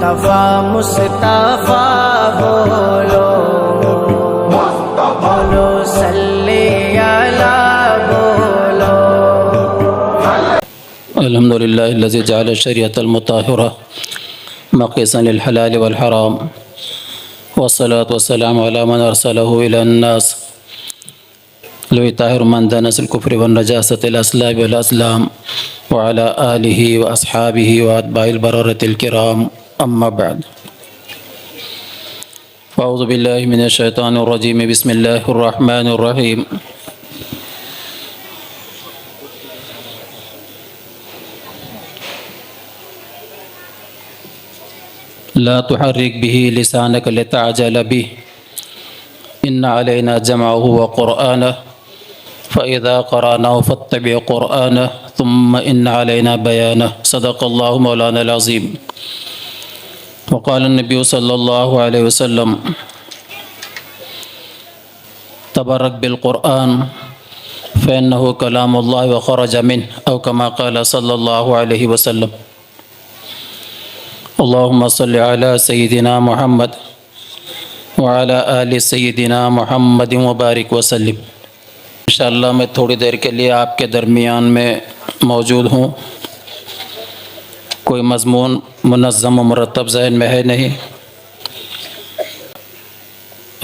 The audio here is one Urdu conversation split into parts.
مصطفیٰ بولو بولو صلی علی بولو. الحمد للہ الذی جعل الشریعۃ المطہرہ مقیسا للحلال والحرام والصلاة والسلام علی من ارسلہ الی الناس ليطهر من دنس الكفر والنجاسة الأصلاب والأسلام وعلى آله وأصحابه وأتباع البررة الكرام أما بعد فأعوذ بالله من الشيطان الرجيم بسم الله الرحمن الرحيم لا تحرك به لسانك لتعجل به إن علينا جمعه وقرآنه فإذا قرأناه فاتبع قرآنه ثم إن علينا بيانه صدق الله مولانا العظيم. وقال النبي صلى الله عليه وسلم تبرك بالقرآن فإنه كلام الله وخرج منه أو كما قال صلى الله عليه وسلم. اللهم صل على سيدنا محمد وعلى آل سيدنا محمد وبارك وسلم. انشاءاللہ میں تھوڑی دیر کے لیے آپ کے درمیان میں موجود ہوں. کوئی مضمون منظم و مرتب ذہن میں ہے نہیں،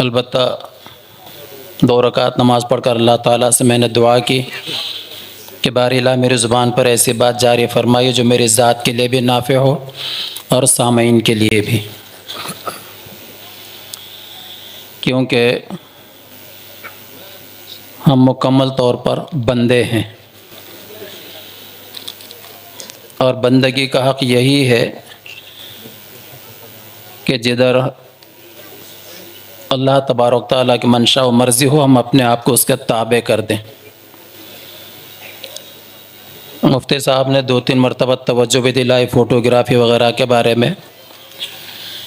البتہ 2 رکعت نماز پڑھ کر اللہ تعالیٰ سے میں نے دعا کی کہ باری اللہ میری زبان پر ایسی بات جاری فرمائی جو میری ذات کے لیے بھی نافع ہو اور سامعین کے لیے بھی، کیونکہ ہم مکمل طور پر بندے ہیں اور بندگی کا حق یہی ہے کہ جدھر اللہ تبارک تعالیٰ کی منشا و مرضی ہو ہم اپنے آپ کو اس کے تابع کر دیں. مفتی صاحب نے 2-3 مرتبہ توجہ بھی دلائی فوٹوگرافی وغیرہ کے بارے میں.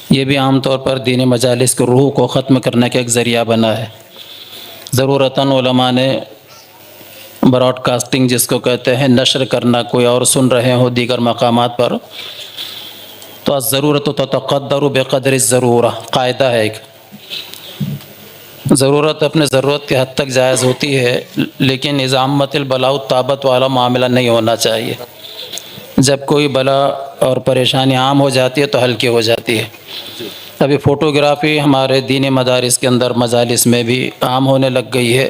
یہ بھی عام طور پر دینی مجالس کی روح کو ختم کرنے کا ایک ذریعہ بنا ہے. ضرورتاً علماء نے براڈ کاسٹنگ جس کو کہتے ہیں، نشر کرنا، کوئی اور سن رہے ہوں دیگر مقامات پر، تو الضرورت تتقدر بقدر الضرورہ قاعدہ ہے ایک. ضرورت اپنے ضرورت کے حد تک جائز ہوتی ہے، لیکن اذا عمت البلاء طابت والا معاملہ نہیں ہونا چاہیے. جب کوئی بلا اور پریشانی عام ہو جاتی ہے تو ہلکی ہو جاتی ہے. ابھی فوٹوگرافی ہمارے دینی مدارس کے اندر مجالس میں بھی عام ہونے لگ گئی ہے.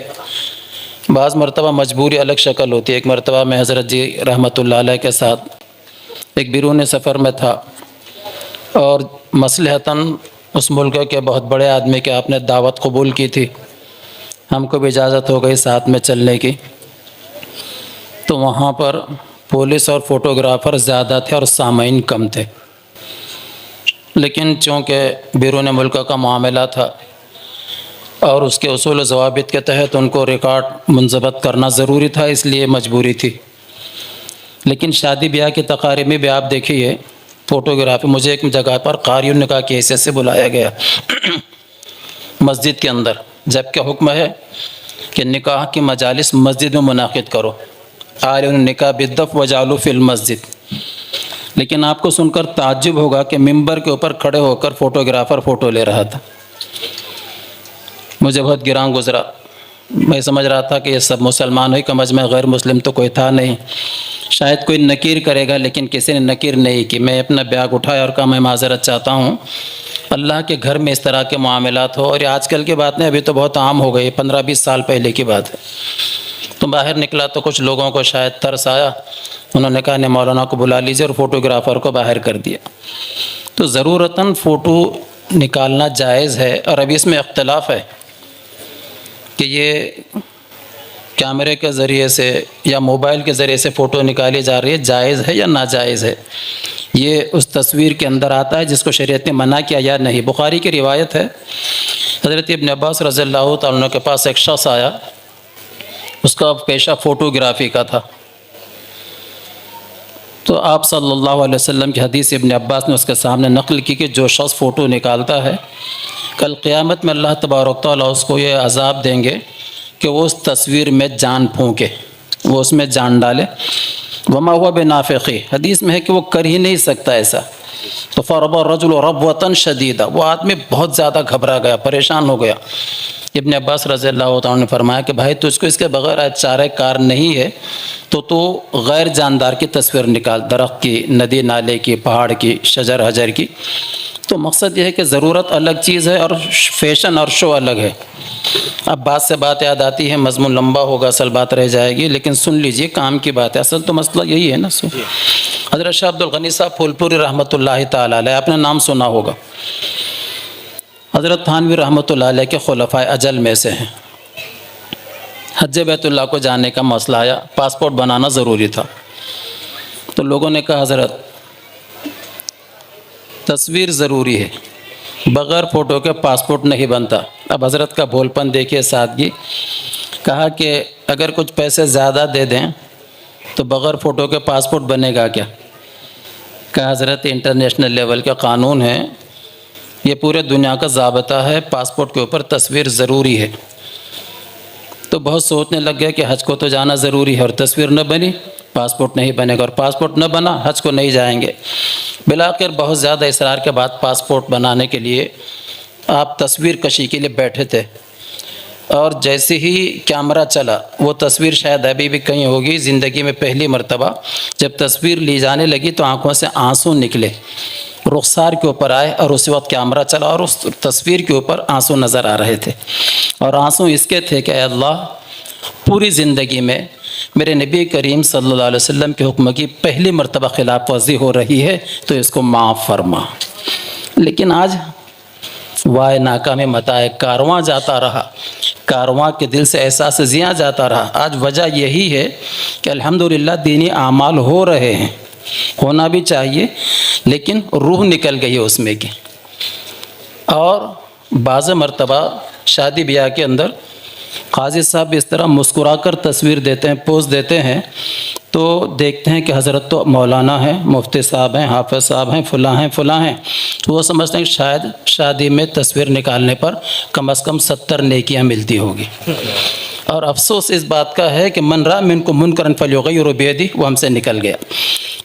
بعض مرتبہ مجبوری الگ شکل ہوتی ہے. ایک مرتبہ میں حضرت جی رحمۃ اللہ علیہ کے ساتھ ایک بیرون سفر میں تھا اور مصلحتاً اس ملک کے بہت بڑے آدمی کے آپ نے دعوت قبول کی تھی، ہم کو بھی اجازت ہو گئی ساتھ میں چلنے کی. تو وہاں پر پولیس اور فوٹوگرافر زیادہ تھے اور سامعین کم تھے، لیکن چونکہ بیرون ملک کا معاملہ تھا اور اس کے اصول و ضوابط کے تحت ان کو ریکارڈ منضبط کرنا ضروری تھا، اس لیے مجبوری تھی. لیکن شادی بیاہ کی تقاریب میں بھی آپ دیکھیے فوٹوگرافی. مجھے ایک جگہ پر قاری النکاح کی حیثیت سے بلایا گیا مسجد کے اندر، جبکہ حکم ہے کہ نکاح کی مجالس مسجد میں منعقد کرو، قاری النکاح بالدف وجعلوا فی المسجد. لیکن آپ کو سن کر تعجب ہوگا کہ ممبر کے اوپر کھڑے ہو کر فوٹوگرافر فوٹو لے رہا تھا. مجھے بہت گراں گزرا. میں سمجھ رہا تھا کہ یہ سب مسلمان ہوئی، کم از میں غیر مسلم تو کوئی تھا نہیں. شاید کوئی نکیر کرے گا، لیکن کسی نے نکیر نہیں کی. میں اپنا بیاگ اٹھایا اور کہا میں معذرت چاہتا ہوں، اللہ کے گھر میں اس طرح کے معاملات ہو. اور یہ آج کل کی بات نہیں، ابھی تو بہت عام ہو گئی، 15-20 سال پہلے کی بات ہے. تو باہر نکلا تو کچھ لوگوں کو شاید ترس آیا، انہوں نے کہا مولانا کو بلا لیجیے، اور فوٹوگرافر کو باہر کر دیا. تو ضرورتاً فوٹو نکالنا جائز ہے. اور ابھی اس میں اختلاف ہے کہ یہ کیمرے کے ذریعے سے یا موبائل کے ذریعے سے فوٹو نکالی جا رہی ہے، جائز ہے یا ناجائز ہے. یہ اس تصویر کے اندر آتا ہے جس کو شریعت نے منع کیا یا نہیں. بخاری کی روایت ہے، حضرت ابن عباس رضی اللہ تعالیٰ عنہ کے پاس ایک شخص آیا، اس کا پیشہ فوٹوگرافی کا تھا. تو آپ صلی اللہ علیہ وسلم کی حدیث ابن عباس نے اس کے سامنے نقل کی کہ جو شخص فوٹو نکالتا ہے کل قیامت میں اللہ تبارک تعالیٰ اس کو یہ عذاب دیں گے کہ وہ اس تصویر میں جان پھونکے، وہ اس میں جان ڈالے. وما ہوا بنافقی، حدیث میں ہے کہ وہ کر ہی نہیں سکتا ایسا. تو فرب الرجل ربوة شدیدہ، وہ آدمی بہت زیادہ گھبرا گیا، پریشان ہو گیا۔ ابن عباس رضی اللہ تعالیٰ نے فرمایا کہ بھائی تجھ کو اس کے بغیر چارہ کار نہیں ہے تو غیر جاندار کی تصویر نکال، درخت کی، ندی نالے کی، پہاڑ کی، شجر حجر کی۔ تو مقصد یہ ہے کہ ضرورت الگ چیز ہے اور فیشن اور شو الگ ہے۔ اب بات سے بات یاد آتی ہے، مضمون لمبا ہوگا، اصل بات رہ جائے گی، لیکن سن لیجئے، کام کی بات ہے، اصل تو مسئلہ یہی ہے نا۔ حضرت شاہ عبد الغنی صاحب پھول پوری رحمۃ اللہ تعالیٰ علیہ، آپ نے نام سنا ہوگا، حضرت تھانوی رحمۃ اللہ علیہ کے خلفائے اجل میں سے ہیں۔ حج بیت اللہ کو جانے کا مسئلہ آیا، پاسپورٹ بنانا ضروری تھا، تو لوگوں نے کہا حضرت تصویر ضروری ہے، بغیر فوٹو کے پاسپورٹ نہیں بنتا۔ اب حضرت کا بھول پن دیکھیے، سادگی، کہا کہ اگر کچھ پیسے زیادہ دے دیں تو بغیر فوٹو کے پاسپورٹ بنے گا کیا؟ کہا حضرت انٹرنیشنل لیول کا قانون ہے، یہ پورے دنیا کا ضابطہ ہے، پاسپورٹ کے اوپر تصویر ضروری ہے۔ تو بہت سوچنے لگ گئے کہ حج کو تو جانا ضروری ہے اور تصویر نہ بنی، پاسپورٹ نہیں بنے گا، اور پاسپورٹ نہ بنا، حج کو نہیں جائیں گے۔ بلاخر بہت زیادہ اصرار کے بعد پاسپورٹ بنانے کے لیے آپ تصویر کشی کے لیے بیٹھے تھے، اور جیسے ہی کیمرہ چلا، وہ تصویر شاید ابھی بھی کہیں ہوگی، زندگی میں پہلی مرتبہ جب تصویر لی جانے لگی تو آنکھوں سے آنسو نکلے، رخسار کے اوپر آئے، اور اسی وقت کیمرہ چلا اور اس تصویر کے اوپر آنسو نظر آ رہے تھے، اور آنسو اس کے تھے کہ اے اللہ، پوری زندگی میں میرے نبی کریم صلی اللہ علیہ وسلم کے حکم کی پہلی مرتبہ خلاف ورزی ہو رہی ہے تو اس کو معاف فرما۔ لیکن آج وائے ناکامی متائے کارواں جاتا رہا، کارواں کے دل سے احساس زیاں جاتا رہا۔ آج وجہ یہی ہے کہ الحمدللہ دینی اعمال ہو رہے ہیں، ہونا بھی چاہیے، لیکن روح نکل گئی ہے اس میں کی۔ اور بعض مرتبہ شادی بیاہ کے اندر قاضی صاحب اس طرح مسکرا کر تصویر دیتے ہیں، پوز دیتے ہیں، تو دیکھتے ہیں کہ حضرت تو مولانا ہیں، مفتی صاحب ہیں، حافظ صاحب ہیں، فلاں ہیں، فلاں ہیں، تو وہ سمجھتے ہیں کہ شاید شادی میں تصویر نکالنے پر کم از کم 70 نیکیاں ملتی ہوگی۔ اور افسوس اس بات کا ہے کہ من رأى منکم منکرا فلیغیرہ بیدہ، وہ ہم سے نکل گیا۔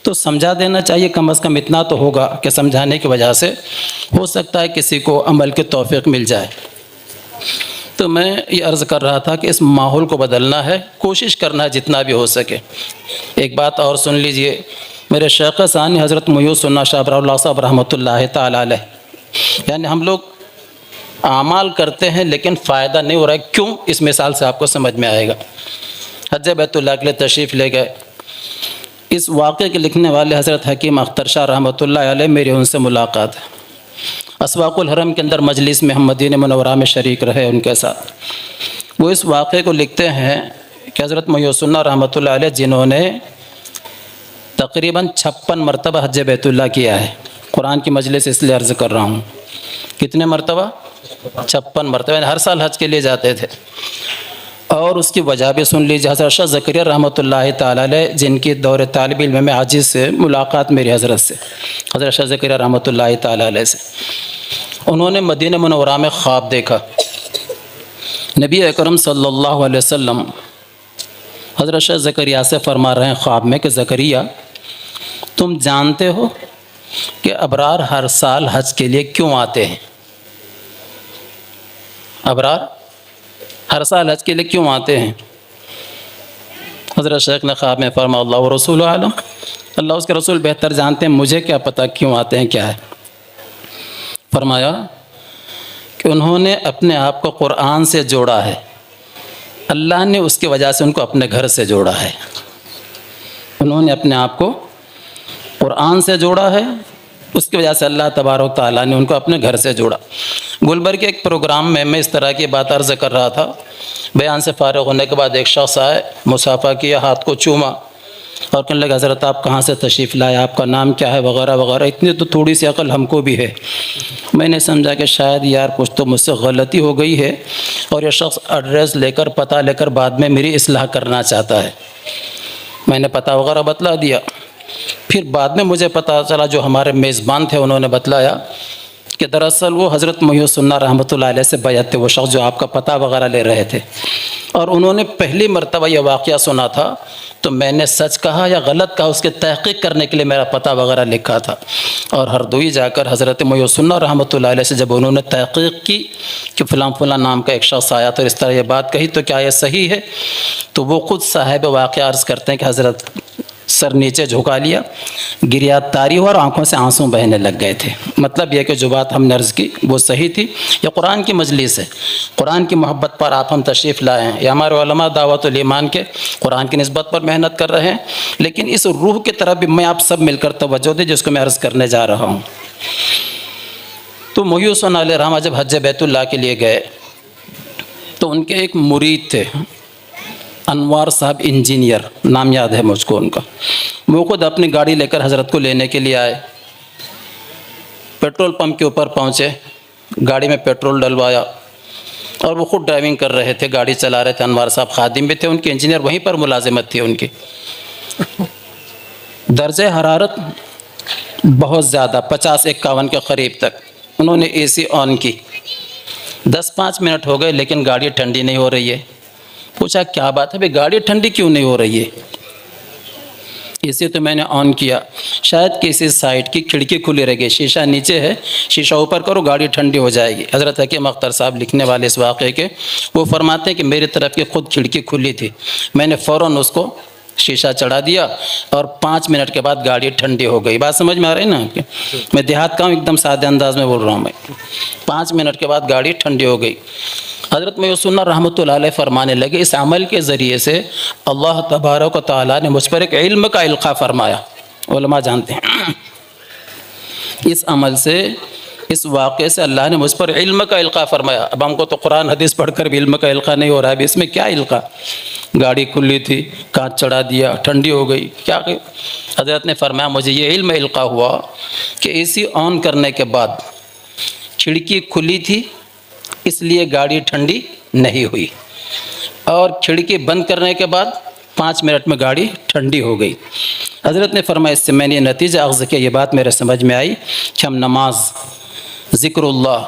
تو سمجھا دینا چاہیے، کم از کم اتنا تو ہوگا کہ سمجھانے کی وجہ سے ہو سکتا ہے کسی کو عمل کی توفیق مل جائے۔ تو میں یہ عرض کر رہا تھا کہ اس ماحول کو بدلنا ہے، کوشش کرنا ہے جتنا بھی ہو سکے۔ ایک بات اور سن لیجئے، میرے شیخ ثانی حضرت میوس سنہ شاہ ابراہیم اللہ صاحب رحمۃ اللہ تعالیٰ علیہ، یعنی ہم لوگ اعمال کرتے ہیں لیکن فائدہ نہیں ہو رہا ہے، کیوں؟ اس مثال سے آپ کو سمجھ میں آئے گا۔ حج بیت اللہ کے لیے تشریف لے گئے، اس واقعے کے لکھنے والے حضرت حکیم اختر شاہ رحمۃ اللہ علیہ، میری ان سے ملاقات ہے۔ اسواق الحرم کے اندر مجلس میں ہم مدینہ منورہ میں شریک رہے ان کے ساتھ۔ وہ اس واقعے کو لکھتے ہیں کہ حضرت میوس سنہ رحمۃ اللہ علیہ، جنہوں نے تقریباً 56 مرتبہ حج بیت اللہ کیا ہے، قرآن کی مجلس اس لیے عرض کر رہا ہوں، کتنے مرتبہ؟ 56 مرتبہ، یعنی ہر سال حج کے لیے جاتے تھے۔ اور اس کی وجہ بھی سن لیجیے، حضرت شاہ زکریا رحمۃ اللہ تعالیٰ علیہ، جن کی دور طالب علم میں عاجز سے ملاقات میری حضرت سے، حضرت شاہ زکریا رحمۃ اللہ تعالیٰ علیہ سے، انہوں نے مدینہ منورہ میں خواب دیکھا، نبی اکرم صلی اللہ علیہ وسلم حضرت شاہ زکریا سے فرما رہے ہیں خواب میں کہ زکریا، تم جانتے ہو کہ ابرار ہر سال حج کے لیے کیوں آتے ہیں؟ ابرار ہر سال حج کے لیے کیوں آتے ہیں؟ حضرت شیخ نے خواب میں فرمایا اللہ و رسول عالم، اللہ اس کے رسول بہتر جانتے ہیں، مجھے کیا پتہ کیوں آتے ہیں، کیا ہے؟ فرمایا کہ انہوں نے اپنے آپ کو قرآن سے جوڑا ہے، اللہ نے اس کی وجہ سے ان کو اپنے گھر سے جوڑا ہے۔ انہوں نے اپنے آپ کو قرآن سے جوڑا ہے، اس کی وجہ سے اللہ تبارک و تعالیٰ نے ان کو اپنے گھر سے جوڑا۔ گلبرگ کے ایک پروگرام میں اس طرح کی بات عرض کر رہا تھا، بیان سے فارغ ہونے کے بعد ایک شخص آئے، مصافحہ کیا، ہاتھ کو چوما اور کہنے لگا حضرت آپ کہاں سے تشریف لائے، آپ کا نام کیا ہے، وغیرہ وغیرہ۔ اتنی تو تھوڑی سی عقل ہم کو بھی ہے، میں نے سمجھا کہ شاید یار کچھ تو مجھ سے غلطی ہو گئی ہے، اور یہ شخص ایڈریس لے کر، پتہ لے کر بعد میں میری اصلاح کرنا چاہتا ہے۔ میں نے پتہ وغیرہ بتلا دیا، پھر بعد میں مجھے پتہ چلا، جو ہمارے میزبان تھے انہوں نے بتلایا کہ دراصل وہ حضرت میوس سنہ رحمۃ اللہ علیہ سے بیعت تھے، وہ شخص جو آپ کا پتہ وغیرہ لے رہے تھے، اور انہوں نے پہلی مرتبہ یہ واقعہ سنا تھا تو میں نے سچ کہا یا غلط کہا اس کی تحقیق کرنے کے لیے میرا پتہ وغیرہ لکھا تھا۔ اور ہردوئی جا کر حضرت محی السنہ رحمۃ اللہ علیہ سے جب انہوں نے تحقیق کی کہ فلاں فلاں نام کا ایک شخص آیا تو اس طرح یہ بات کہی تو کیا یہ صحیح ہے، تو وہ خود صاحب واقعہ عرض کرتے ہیں کہ حضرت سر نیچے جھکا لیا، گریات طاری ہوا اور آنکھوں سے آنسو بہنے لگ گئے تھے۔ مطلب یہ کہ جو بات ہم نے عرض کی وہ صحیح تھی۔ یہ قرآن کی مجلس ہے، قرآن کی محبت پر آپ ہم تشریف لائے ہیں، یہ ہمارے علماء دعوت الایمان کے قرآن کی نسبت پر محنت کر رہے ہیں، لیکن اس روح کی طرف بھی میں آپ سب مل کر توجہ دیں جس کو میں عرض کرنے جا رہا ہوں۔ تو محی السنہ علیہ رحمہ جب حج بیت اللہ کے لیے گئے تو ان کے ایک مرید تھے، انوار صاحب انجینئر، نام یاد ہے مجھ کو ان کا۔ وہ خود اپنی گاڑی لے کر حضرت کو لینے کے لیے آئے، پیٹرول پمپ کے اوپر پہنچے، گاڑی میں پیٹرول ڈلوایا اور وہ خود ڈرائیونگ کر رہے تھے، گاڑی چلا رہے تھے۔ انوار صاحب خادم بھی تھے ان کے، انجینئر وہیں پر ملازمت تھی ان کی۔ درجہ حرارت بہت زیادہ 50-51 کے قریب تک، انہوں نے اے سی آن کی، 10-5 منٹ ہو گئے لیکن گاڑی ٹھنڈی نہیں ہو رہی ہے۔ پوچھا کیا بات ہے بھئی گاڑی ٹھنڈی کیوں نہیں ہو رہی ہے؟ اسی تو میں نے آن کیا، شاید کسی سائڈ کی کھڑکی کھلی رہ گئی، شیشہ نیچے ہے، شیشہ اوپر کرو گاڑی ٹھنڈی ہو جائے گی۔ حضرت حکیم اختر صاحب لکھنے والے اس واقعے کے، وہ فرماتے ہیں کہ میری طرف کی خود کھڑکی کھلی تھی، میں نے فوراً اس کو شیشہ چڑھا دیا اور 5 منٹ کے بعد گاڑی ٹھنڈی ہو گئی۔ بات سمجھ میں آ رہی ہے نا آپ کے؟ میں دیہات کا ہوں، ایک دم سادہ انداز میں بول رہا ہوں میں۔ 5 منٹ کے بعد گاڑی ٹھنڈی ہو گئی۔ حضرت محی السنہ رحمۃ اللہ علیہ فرمانے لگے اس عمل کے ذریعے سے اللہ تبارک و تعالیٰ نے مجھ پر ایک علم کا القاء فرمایا۔ علماء جانتے ہیں اس عمل سے، اس واقعے سے اللہ نے مجھ پر علم کا القاء فرمایا۔ اب ہم کو تو قرآن حدیث پڑھ کر بھی علم کا القاء نہیں ہو رہا ہے، اب اس میں کیا القاء؟ گاڑی کھلی تھی، کانچ چڑھا دیا، ٹھنڈی ہو گئی، کیا کہ حضرت نے فرمایا مجھے یہ علم القاء ہوا کہ اے سی آن کرنے کے بعد کھڑکی کھلی تھی اس لیے گاڑی ٹھنڈی نہیں ہوئی، اور کھڑکی بند کرنے کے بعد 5 منٹ میں گاڑی ٹھنڈی ہو گئی۔ حضرت نے فرمایا اس سے میں نے یہ نتیجہ اخذ کیا، یہ بات میرے سمجھ میں آئی کہ ہم نماز، ذکر اللہ،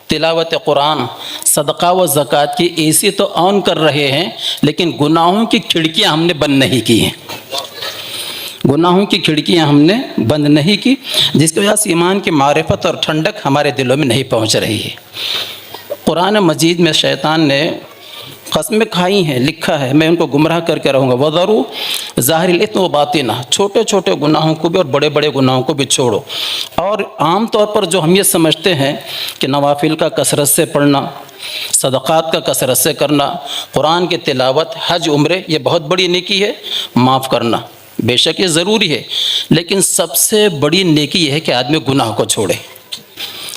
تلاوت قرآن، صدقہ و زکوٰۃ کی اے سی تو آن کر رہے ہیں لیکن گناہوں کی کھڑکیاں ہم نے بند نہیں کی ہیں، گناہوں کی کھڑکیاں ہم نے بند نہیں کی، جس کی وجہ سے ایمان کی معرفت اور ٹھنڈک ہمارے دلوں میں نہیں پہنچ رہی ہے۔ قرآن مجید میں شیطان نے قسمیں کھائی ہیں، لکھا ہے میں ان کو گمراہ کر کے رہوں گا، وَذَرُوا ظَاهِرَ الْإِثْمِ وَبَاطِنَهُ، چھوٹے چھوٹے گناہوں کو بھی اور بڑے بڑے گناہوں کو بھی چھوڑو۔ اور عام طور پر جو ہم یہ سمجھتے ہیں کہ نوافل کا کثرت سے پڑھنا، صدقات کا کثرت سے کرنا، قرآن کی تلاوت، حج، عمرے، یہ بہت بڑی نیکی ہے، معاف کرنا بے شک یہ ضروری ہے، لیکن سب سے بڑی نیکی یہ ہے کہ آدمی گناہ کو چھوڑے،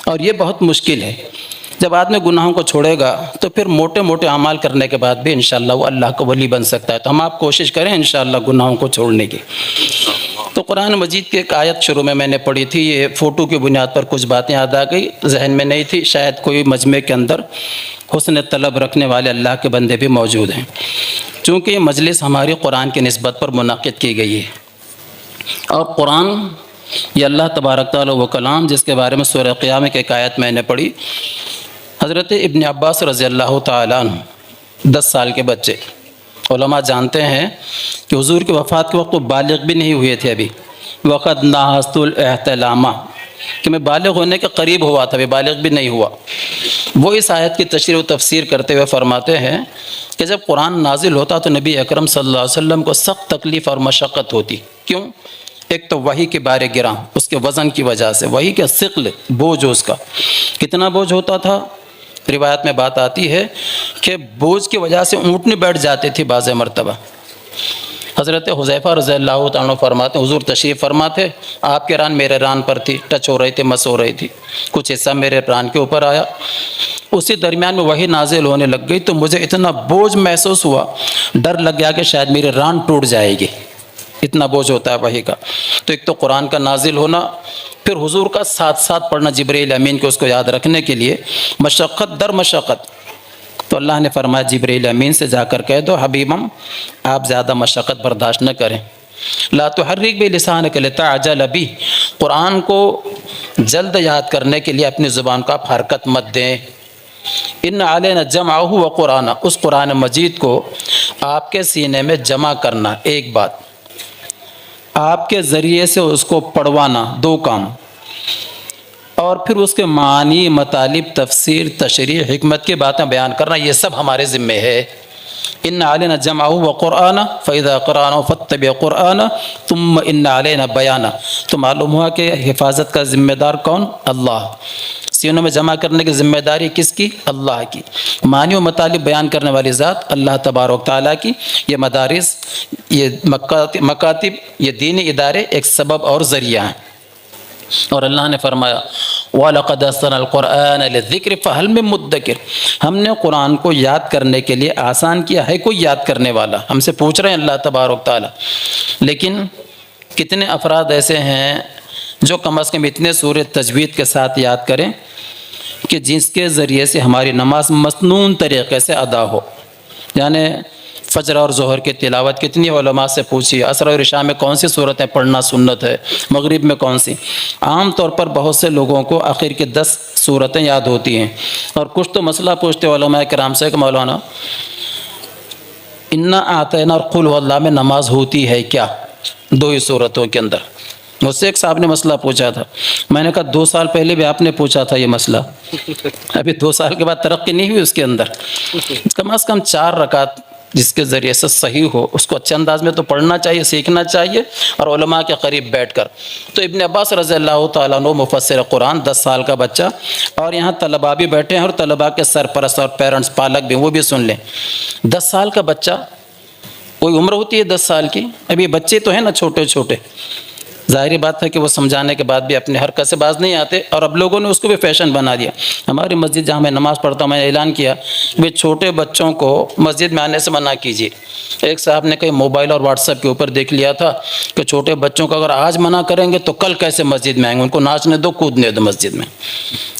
اور یہ بہت مشکل ہے۔ جب آدمی گناہوں کو چھوڑے گا تو پھر موٹے موٹے اعمال کرنے کے بعد بھی انشاءاللہ وہ اللہ کا ولی بن سکتا ہے۔ تو ہم آپ کوشش کریں انشاءاللہ گناہوں کو چھوڑنے کی۔ تو قرآن مجید کی ایک آیت شروع میں نے پڑھی تھی، یہ فوٹو کی بنیاد پر کچھ باتیں یاد آ گئی، ذہن میں نہیں تھی، شاید کوئی مجمع کے اندر حسن طلب رکھنے والے اللہ کے بندے بھی موجود ہیں، چونکہ یہ مجلس ہماری قرآن کی نسبت پر منعقد کی گئی ہے، اور قرآن یہ اللہ تبارک تعالیٰ وہ کلام جس کے بارے میں سورہ قیامہ کی ایک آیت میں نے پڑھی۔ حضرت ابن عباس رضی اللہ تعالیٰ عنہ 10 سال کے بچے، علماء جانتے ہیں کہ حضور کی وفات کے وقت وہ بالغ بھی نہیں ہوئے تھے ابھی، وقت ناہست الاحتلامہ، کہ میں بالغ ہونے کے قریب ہوا تھا، ابھی بالغ بھی نہیں ہوا۔ وہ اس آیت کی تشریح و تفسیر کرتے ہوئے فرماتے ہیں کہ جب قرآن نازل ہوتا تو نبی اکرم صلی اللہ علیہ وسلم کو سخت تکلیف اور مشقت ہوتی۔ کیوں؟ ایک تو وحی کے بارے گراں، اس کے وزن کی وجہ سے، وحی کا ثقل، بوجھ، اس کا کتنا بوجھ ہوتا تھا؟ روایت میں بات آتی ہے کہ بوجھ کی وجہ سے اونٹنی بیٹھ جاتی تھی بعض مرتبہ۔ حضرت حذیفہ رضی اللہ تعالیٰ فرماتے ہیں حضور تشریف فرماتے، آپ کے ران میرے ران پر تھی، ٹچ ہو رہی تھی، مس ہو رہی تھی، کچھ حصہ میرے ران کے اوپر آیا، اسی درمیان میں وحی نازل ہونے لگ گئی تو مجھے اتنا بوجھ محسوس ہوا، ڈر لگ گیا کہ شاید میری ران ٹوٹ جائے گی، اتنا بوجھ ہوتا ہے وحی کا۔ تو ایک تو قرآن کا نازل ہونا، پھر حضور کا ساتھ ساتھ پڑھنا جبرائیل امین کو اس کو یاد رکھنے کے لیے، مشقت در مشقت۔ تو اللہ نے فرمایا جبرائیل امین سے جا کر کہہ دو حبیبم آپ زیادہ مشقت برداشت نہ کریں، لا تحرک بلسانک لتعجل بہ، قرآن کو جلد یاد کرنے کے لیے اپنی زبان کو آپ حرکت مت دیں، ان علینا جمعہ و قرآن، اس قرآن مجید کو آپ کے سینے میں جمع کرنا ایک بات، آپ کے ذریعے سے اس کو پڑھوانا دو کام، اور پھر اس کے معنی، مطالب، تفسیر، تشریح، حکمت کی باتیں بیان کرنا، یہ سب ہمارے ذمے ہے۔ ان علینا جمعہ و قرآن فاذا قرأناه فاتبع قرآن ثم ان علینا بیانا۔ تو معلوم ہوا کہ حفاظت کا ذمہ دار کون؟ اللہ۔ سینوں میں جمع کرنے کی ذمہ داری کس کی؟ اللہ کی۔ معنی و مطالب بیان کرنے والی ذات اللہ تبارک تعالیٰ کی۔ یہ مدارس، یہ مکاتب، یہ دینی ادارے ایک سبب اور ذریعہ ہیں۔ اور اللہ نے فرمایا وَلَقَدْ يَسَّرْنَا الْقُرْآنَ لِلذِّكْرِ فَهَلْ مِن مُدَّكِرٍ، ہم نے قرآن کو یاد کرنے کے لیے آسان کیا ہے، کوئی یاد کرنے والا؟ ہم سے پوچھ رہے ہیں اللہ تبارک تعالیٰ۔ لیکن کتنے افراد ایسے ہیں جو کم از کم اتنے سورہ تجوید کے ساتھ یاد کریں کہ جس کے ذریعے سے ہماری نماز مسنون طریقے سے ادا ہو؟ یعنی فجر اور ظہر کی تلاوت کتنی علماء سے پوچھی، عصر اور عشاء میں کون سی صورتیں پڑھنا سنت ہے، مغرب میں کون سی؟ عام طور پر بہت سے لوگوں کو آخر کی 10 صورتیں یاد ہوتی ہیں، اور کچھ تو مسئلہ پوچھتے علماء کرام سے کہ مولانا انا اعطینا اور قل واللہ میں نماز ہوتی ہے کیا؟ دو ہی صورتوں کے اندر۔ مجھ سے ایک صاحب نے مسئلہ پوچھا تھا، میں نے کہا 2 سال پہلے بھی آپ نے پوچھا تھا یہ مسئلہ، ابھی 2 سال کے بعد ترقی نہیں ہوئی اس کے اندر؟ کم از کم 4 رکعت جس کے ذریعے سے صحیح ہو اس کو اچھے انداز میں تو پڑھنا چاہیے، سیکھنا چاہیے، اور علماء کے قریب بیٹھ کر۔ تو ابن عباس رضی اللہ تعالیٰ عنہ مفسر قرآن، 10 سال کا بچہ، اور یہاں طلباء بھی بیٹھے ہیں اور طلباء کے سرپرست اور پیرنٹس، پالک بھی، وہ بھی سن لیں۔ 10 سال کا بچہ، کوئی عمر ہوتی ہے 10 سال کی، ابھی بچے تو ہیں نا چھوٹے چھوٹے، ظاہری بات ہے کہ وہ سمجھانے کے بعد بھی اپنے حرکت سے باز نہیں آتے، اور اب لوگوں نے اس کو بھی فیشن بنا دیا۔ ہماری مسجد جہاں میں نماز پڑھتا ہوں، میں نے اعلان کیا کہ چھوٹے بچوں کو مسجد میں آنے سے منع کیجیے۔ ایک صاحب نے کہیں موبائل اور واٹس ایپ کے اوپر دیکھ لیا تھا کہ چھوٹے بچوں کو اگر آج منع کریں گے تو کل کیسے مسجد میں آئیں گے، ان کو ناچنے دو، کودنے دو مسجد میں۔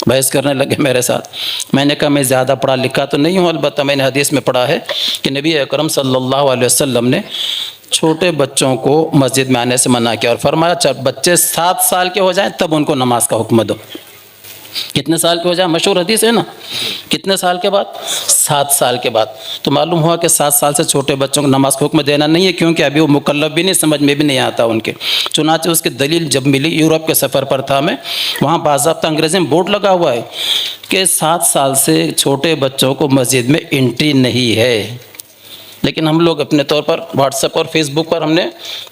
بحث کرنے لگے میرے ساتھ۔ میں نے کہا میں زیادہ پڑھا لکھا تو نہیں ہوں، البتہ میں نے حدیث میں پڑھا ہے کہ نبی اکرم صلی اللہ علیہ وسلم نے چھوٹے بچوں کو مسجد میں آنے سے منع کیا، اور فرمایا جب بچے 7 سال کے ہو جائیں تب ان کو نماز کا حکم دو۔ کتنے سال کے ہو جائیں؟ مشہور حدیث ہے نا، کتنے سال کے بعد؟ 7 سال کے بعد۔ تو معلوم ہوا کہ 7 سال سے چھوٹے بچوں کو نماز کا حکم دینا نہیں ہے، کیونکہ ابھی وہ مکلف بھی نہیں، سمجھ میں بھی نہیں آتا ان کے۔ چنانچہ اس کی دلیل جب ملی، یورپ کے سفر پر تھا میں، وہاں باضابطہ انگریزی میں بورڈ لگا ہوا ہے کہ 7 سال سے چھوٹے بچوں کو مسجد میں انٹری نہیں ہے، لیکن ہم لوگ اپنے طور پر واٹس ایپ اور فیس بک پر ہم نے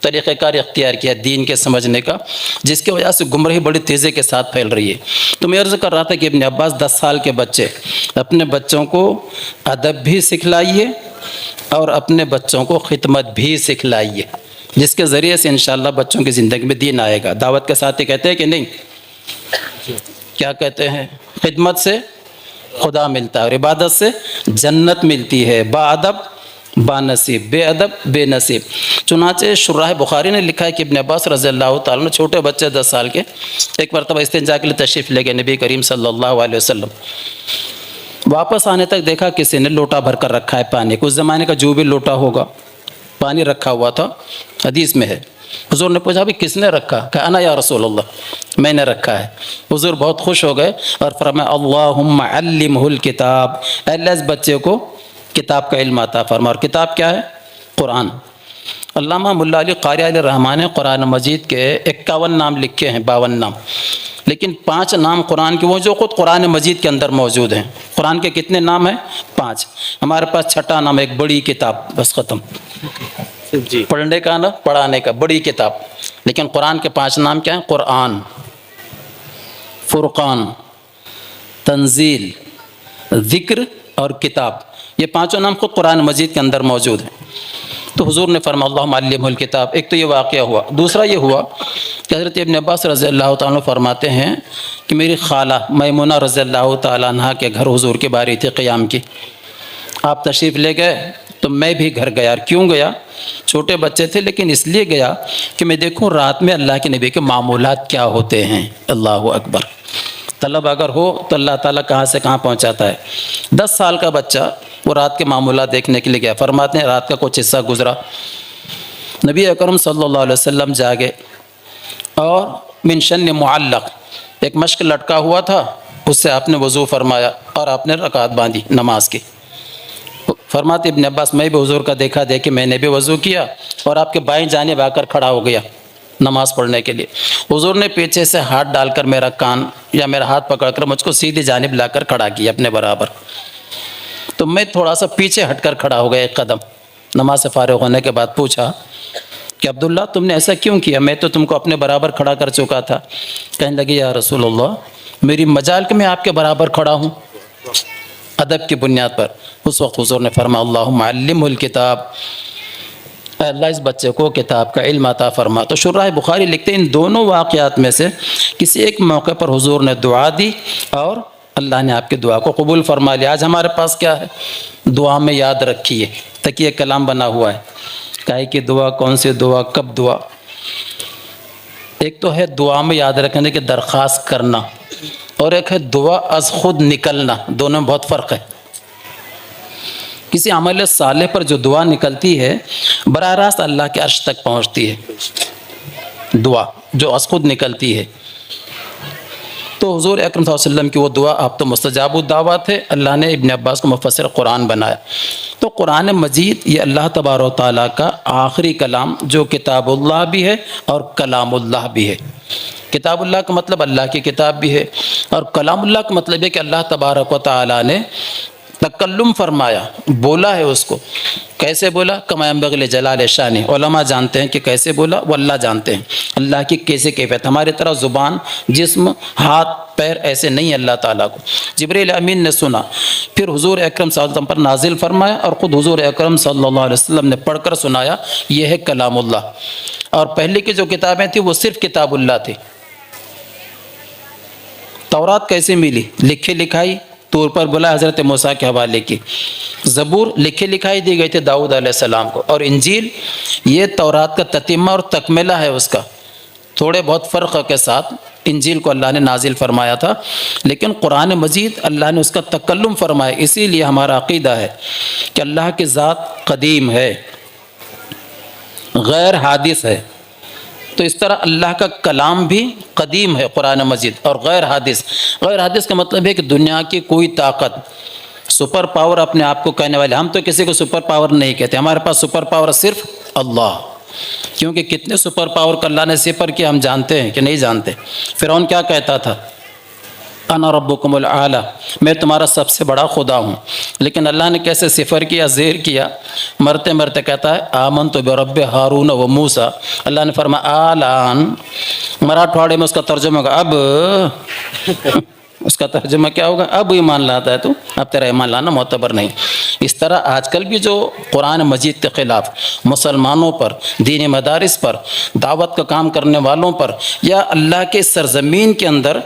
طریقہ کار اختیار کیا دین کے سمجھنے کا، جس کی وجہ سے گمراہی بڑی تیزی کے ساتھ پھیل رہی ہے۔ تو میں عرض کر رہا تھا کہ ابن عباس 10 سال کے بچے، اپنے بچوں کو ادب بھی سکھلائیے اور اپنے بچوں کو خدمت بھی سکھلائیے، جس کے ذریعے سے انشاءاللہ بچوں کی زندگی میں دین آئے گا۔ دعوت کے ساتھ ہی کہتے ہیں کہ نہیں، کیا کہتے ہیں؟ خدمت سے خدا ملتا ہے اور عبادت سے جنت ملتی ہے، با ادب با نصیب، بے ادب بے نصیب۔ چنانچہ شراح بخاری نے لکھا ہے کہ ابن عباس رضی اللہ تعالیٰ نے چھوٹے بچے 10 سال کے ایک مرتبہ استنجا کے لیے تشریف لے گئے نبی کریم صلی اللہ علیہ وسلم۔ واپس آنے تک دیکھا کسی نے لوٹا بھر کر رکھا ہے پانی، کچھ زمانے کا جو بھی لوٹا ہوگا، پانی رکھا ہوا تھا، حدیث میں ہے۔ حضور نے پوچھا بھی کس نے رکھا؟ کہا انا یا رسول اللہ، میں نے رکھا ہے۔ حضور بہت خوش ہو گئے اور فرمایا اللہم علمہ الکتاب، اے اللہ اس بچے کو کتاب کا علم عطا فرما، اور کتاب کیا ہے؟ قرآن۔ علامہ ملا علی قاری علیہ الرحمٰن نے قرآن مجید کے 51 نام لکھے ہیں، 52 نام، لیکن 5 نام قرآن کے وہ جو خود قرآن مجید کے اندر موجود ہیں۔ قرآن کے کتنے نام ہیں؟ 5۔ ہمارے پاس 6واں نام ایک بڑی کتاب، بس ختم، جی پڑھنے کا نا پڑھانے کا، بڑی کتاب۔ لیکن قرآن کے 5 نام کیا ہیں؟ قرآن، فرقان، تنزیل، ذکر اور کتاب، یہ 5 نام خود قرآن مجید کے اندر موجود ہیں۔ تو حضور نے فرمایا اللہم علمہ الکتاب۔ ایک تو یہ واقعہ ہوا، دوسرا یہ ہوا کہ حضرت ابن عباس رضی اللہ تعالیٰ عنہ فرماتے ہیں کہ میری خالہ میمونہ رضی اللہ تعالیٰ عنہ کے گھر حضور کی باری تھی قیام کی، آپ تشریف لے گئے تو میں بھی گھر گیا۔ کیوں گیا؟ چھوٹے بچے تھے، لیکن اس لیے گیا کہ میں دیکھوں رات میں اللہ کے نبی کے معمولات کیا ہوتے ہیں۔ اللہ اکبر! طلب اگر ہو تو اللہ تعالیٰ کہاں سے کہاں پہنچاتا ہے۔ 10 سال کا بچہ وہ رات کے معمولات دیکھنے کے لیے گیا۔ فرماتے ہیں رات کا کچھ حصہ گزرا، نبی اکرم صلی اللہ علیہ وسلم جاگے اور من شن معلق، ایک مشک لٹکا ہوا تھا اس سے آپ نے وضو فرمایا اور آپ نے رکعت باندھی نماز کی۔ فرماتے ابن عباس میں بھی حضور کا دیکھا دیکھی میں نے بھی وضو کیا اور آپ کے بائیں جانب آ کر کھڑا ہو گیا نماز پڑھنے کے لیے۔ حضور نے پیچھے سے ہاتھ ڈال کر میرا کان یا میرا ہاتھ پکڑ کر مجھ کو سیدھی جانب لا کر کھڑا کیا اپنے برابر، تو میں تھوڑا سا پیچھے ہٹ کر کھڑا ہو گیا ایک قدم۔ نماز سے فارغ ہونے کے بعد پوچھا کہ عبداللہ تم نے ایسا کیوں کیا؟ میں تو تم کو اپنے برابر کھڑا کر چکا تھا۔ کہنے لگے یا رسول اللہ میری مجال کہ میں آپ کے برابر کھڑا ہوں ادب کی بنیاد پر۔ اس وقت حضور نے فرمایا اللہم علمہ الکتاب، اے اللہ اس بچے کو کتاب کا علم عطا فرما۔ تو شراح بخاری لکھتے ہیں ان دونوں واقعات میں سے کسی ایک موقع پر حضور نے دعا دی اور اللہ نے آپ کی دعا کو قبول فرما لیا۔ آج ہمارے پاس کیا ہے؟ دعا میں یاد رکھیے، تکیہ کلام بنا ہوا ہے، کاہے کی دعا، کون سی دعا، کب دعا۔ ایک تو ہے دعا میں یاد رکھنے کی درخواست کرنا اور ایک ہے دعا از خود نکلنا، دونوں میں بہت فرق ہے۔ کسی عمل صالح پر جو دعا نکلتی ہے براہ راست اللہ کے عرش تک پہنچتی ہے، دعا جو از خود نکلتی ہے۔ تو حضور اکرم صلی اللہ علیہ وسلم کی وہ دعا آپ تو مستجاب الدعوات ہے، اللہ نے ابن عباس کو مفسر قرآن بنایا۔ تو قرآن مجید یہ اللہ تبارک و تعالیٰ کا آخری کلام جو کتاب اللہ بھی ہے اور کلام اللہ بھی ہے۔ کتاب اللہ کا مطلب اللہ کی کتاب بھی ہے اور کلام اللہ کا مطلب ہے کہ اللہ تبارک و تعالیٰ نے تکلم فرمایا، بولا ہے اس کو۔ کیسے بولا؟ کما ينبغي لجلال شانہ، علماء جانتے ہیں کہ کیسے بولا، وہ اللہ جانتے ہیں اللہ کی کیسے کیفیت۔ ہماری طرح زبان، جسم، ہاتھ، پیر ایسے نہیں اللہ تعالیٰ کو۔ جبریل امین نے سنا، پھر حضور اکرم صلی اللہ علیہ وسلم پر نازل فرمایا اور خود حضور اکرم صلی اللہ علیہ وسلم نے پڑھ کر سنایا، یہ ہے کلام اللہ۔ اور پہلے کی جو کتابیں تھیں وہ صرف کتاب اللہ تھی۔ تورات کیسے ملی؟ لکھے لکھائی طور پر بولا حضرت موسیٰ کے حوالے کی۔ زبور لکھے لکھائی دی گئی تھی داؤد علیہ السلام کو، اور انجیل یہ تورات کا تتمہ اور تکملہ ہے اس کا، تھوڑے بہت فرق کے ساتھ۔ انجیل کو اللہ نے نازل فرمایا تھا لیکن قرآن مجید اللہ نے اس کا تکلم فرمایا۔ اسی لیے ہمارا عقیدہ ہے کہ اللہ کی ذات قدیم ہے، غیر حادث ہے، تو اس طرح اللہ کا کلام بھی قدیم ہے قرآن مجید اور غیر حادث۔ غیر حادث کا مطلب ہے کہ دنیا کی کوئی طاقت، سپر پاور اپنے آپ کو کہنے والے، ہم تو کسی کو سپر پاور نہیں کہتے، ہمارے پاس سپر پاور صرف اللہ، کیونکہ کتنے سپر پاور کا اللہ نے صفر کیا ہم جانتے ہیں کہ نہیں جانتے؟ فرعون کیا کہتا تھا؟ انا ربکم الاعلی، میں تمہارا سب سے بڑا خدا ہوں، لیکن اللہ نے کیسے صفر کیا، زیر کیا، مرتے مرتے کہتا ہے آمنت برب ہارون و موسیٰ۔ اللہ نے فرمایا آلان، مراٹھواڑے میں اس کا ترجمہ ہوگا اب، اس کا ترجمہ کیا ہوگا؟ اب ایمان لاتا ہے تو اب تیرا ایمان لانا معتبر نہیں۔ اس طرح آج کل بھی جو قرآن مجید کے خلاف مسلمانوں پر، دینی مدارس پر، دعوت کا کام کرنے والوں پر یا اللہ کے سرزمین کے اندر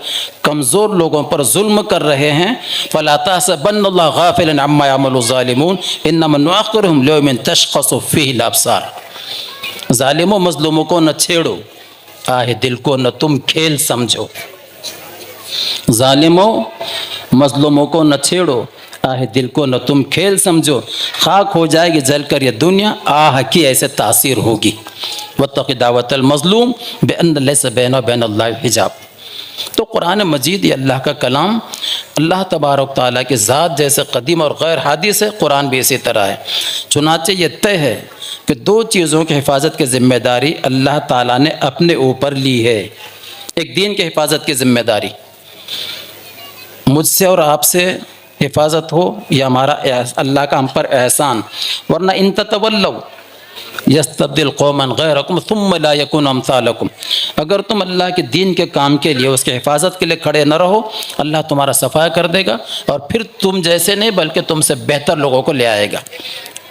کمزور لوگوں پر ظلم کر رہے ہیں، فَلَا تَحْسَبَنَّ اللَّهَ غَافِلًا عَمَّا يَعْمَلُ الظَّالِمُونَ إِنَّمَا نُؤَخِّرُهُمْ لِيَوْمٍ تَشْخَصُ فِيهِ الْأَبْصَارُ۔ ظالموں مظلوموں کو نہ چھیڑو، آہ دل کو نہ تم کھیل سمجھو۔ ظالموں مظلوموں کو نہ چھیڑو، آہ دل کو نہ تم کھیل سمجھو، خاک ہو جائے گی جل کر یہ دنیا، آہ کی ایسے تاثیر ہوگی۔ وَاتَّقِ دعوت المظلوم بِأَنَّ لَيْسَ بَيْنَهُ وَبَيْنَ اللَّهِ حجاب۔ تو قرآن مجید یہ اللہ کا کلام، اللہ تبارک تعالیٰ کی ذات جیسے قدیم اور غیر حادث ہے، قرآن بھی اسی طرح ہے۔ چنانچہ یہ طے ہے کہ دو چیزوں کی حفاظت کی ذمہ داری اللہ تعالیٰ نے اپنے اوپر لی ہے۔ ایک دین کی حفاظت کی ذمہ داری، مجھ سے اور آپ سے حفاظت ہو، یہ ہمارا اللہ کا ہم پر احسان، ورنہ ان تتولوا یستبدل قوما غیرکم ثم لا یکون امثالکم، اگر تم اللہ کے دین کے کام کے لیے، اس کے حفاظت کے لیے کھڑے نہ رہو، اللہ تمہارا صفایا کر دے گا اور پھر تم جیسے نہیں بلکہ تم سے بہتر لوگوں کو لے آئے گا۔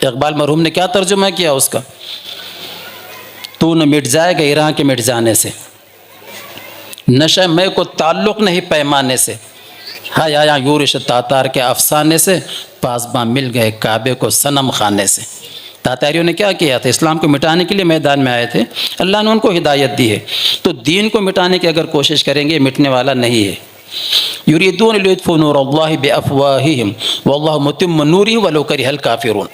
اقبال مرحوم نے کیا ترجمہ کیا اس کا؟ تو نہ مٹ جائے گا ایران کے مٹ جانے سے، نشہ میں کو تعلق نہیں پیمانے سے، ہاں یا یورش تاتار کے افسانے سے، پاسباں مل گئے کعبے کو صنم خانے سے۔ تاتاریوں نے کیا کیا تھا؟ اسلام کو مٹانے کے لیے میدان میں آئے تھے، اللہ نے ان کو ہدایت دی ہے، تو دین کو مٹانے کی اگر کوشش کریں گے مٹنے والا نہیں ہے۔ یریدون لیطفئوا نور اللہ بافواہہم واللہ متم نورہ ولو کرہ الکافرون،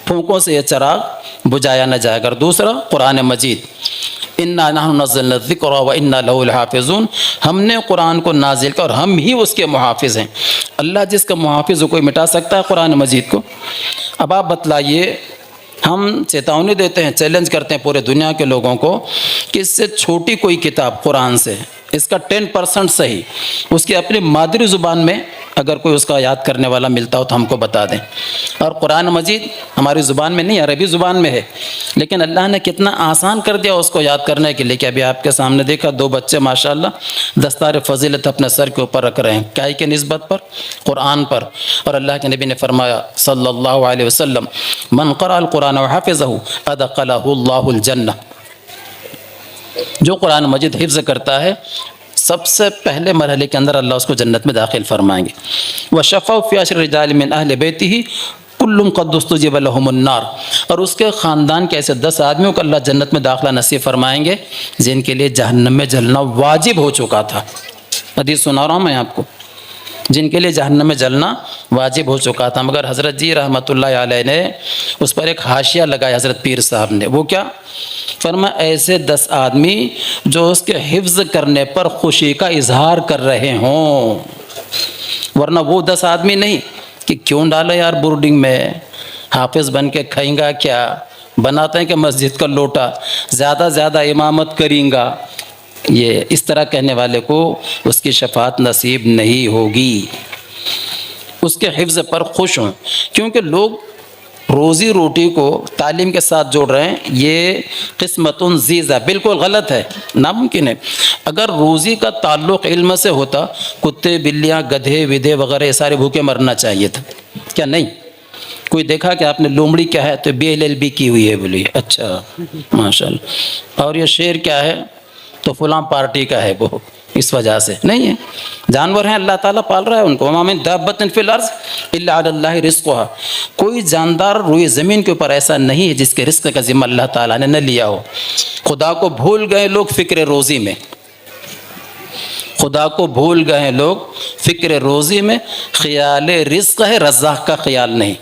پھونکوں سے یہ چراغ بجھایا نہ جائے گا۔ دوسرا قرآن مجید، انا نحن نزلنا الذکر و انا لہ لحافظون، ہم نے قرآن کو نازل کیا اور ہم ہی اس کے محافظ ہیں۔ اللہ جس کا محافظ ہو، کوئی مٹا سکتا ہے قرآن مجید کو؟ اب آپ بتلائیے، ہم چیتاونی دیتے ہیں، چیلنج کرتے ہیں پورے دنیا کے لوگوں کو کہ اس سے چھوٹی کوئی کتاب قرآن سے، اس کا 10% صحیح اس کی اپنی مادری زبان میں اگر کوئی اس کا یاد کرنے والا ملتا ہو تو ہم کو بتا دیں۔ اور قرآن مجید ہماری زبان میں نہیں، عربی زبان میں ہے، لیکن اللہ نے کتنا آسان کر دیا اس کو یاد کرنے کے لیے کہ ابھی آپ کے سامنے دیکھا 2 بچے ماشاءاللہ دستار فضیلت اپنے سر کے اوپر رکھ رہے ہیں، کیا کے نسبت پر؟ قرآن پر۔ اور اللہ کے نبی نے فرمایا صلی اللہ علیہ وسلم، من قرأ القرآن وحفظہ ادخلہ اللہ الجنہ، جو قرآن مجید حفظ کرتا ہے سب سے پہلے مرحلے کے اندر اللہ اس کو جنت میں داخل فرمائیں گے۔ وشفع فی 10 رجال من اہل بیتہ کلہم قد استجیب لہم النار، اور اس کے خاندان کے ایسے 10 آدمیوں کو اللہ جنت میں داخلہ نصیب فرمائیں گے جن کے لیے جہنم میں جلنا واجب ہو چکا تھا۔ حدیث سنا رہا ہوں میں آپ کو، جن کے لیے جہنم میں جلنا واجب ہو چکا تھا، مگر حضرت جی رحمۃ اللہ علیہ نے اس پر ایک حاشیہ لگایا، حضرت پیر صاحب نے۔ وہ کیا فرمایا؟ ایسے 10 آدمی جو اس کے حفظ کرنے پر خوشی کا اظہار کر رہے ہوں، ورنہ وہ 10 آدمی نہیں کہ کیوں ڈالے یار بورڈنگ میں، حافظ بن کے کھائیں گا کیا، بناتے ہیں کہ مسجد کا لوٹا، زیادہ زیادہ امامت کریں گا، یہ اس طرح کہنے والے کو اس کی شفاعت نصیب نہیں ہوگی۔ اس کے حفظ پر خوش ہوں، کیونکہ لوگ روزی روٹی کو تعلیم کے ساتھ جوڑ رہے ہیں، یہ قسمت ضیزہ بالکل غلط ہے، ناممکن ہے۔ اگر روزی کا تعلق علم سے ہوتا، کتے بلیاں گدھے ودھے وغیرہ یہ سارے بھوکے مرنا چاہیے تھا، کیا نہیں؟ کوئی دیکھا کہ آپ نے لومڑی کیا ہے تو BLLB کی ہوئی ہے، بولی اچھا ماشاءاللہ، اور یہ شیر کیا ہے تو فلاں پارٹی کا ہے، وہ اس وجہ سے نہیں ہے۔ جانور ہیں، اللہ تعالیٰ پال رہا ہے ان کو، وَمَا مِن دَابَّةٍ فِي الْأَرْضِ إِلَّا عَلَى اللَّهِ رِزْقُهَا، کوئی جاندار روئے زمین کے اوپر ایسا نہیں ہے جس کے رزق کا ذمہ اللہ تعالیٰ نے نہ لیا ہو۔ خدا کو بھول گئے لوگ فکر روزی میں، خدا کو بھول گئے لوگ فکر روزی میں، خیال رزق ہے، رزاق کا خیال نہیں۔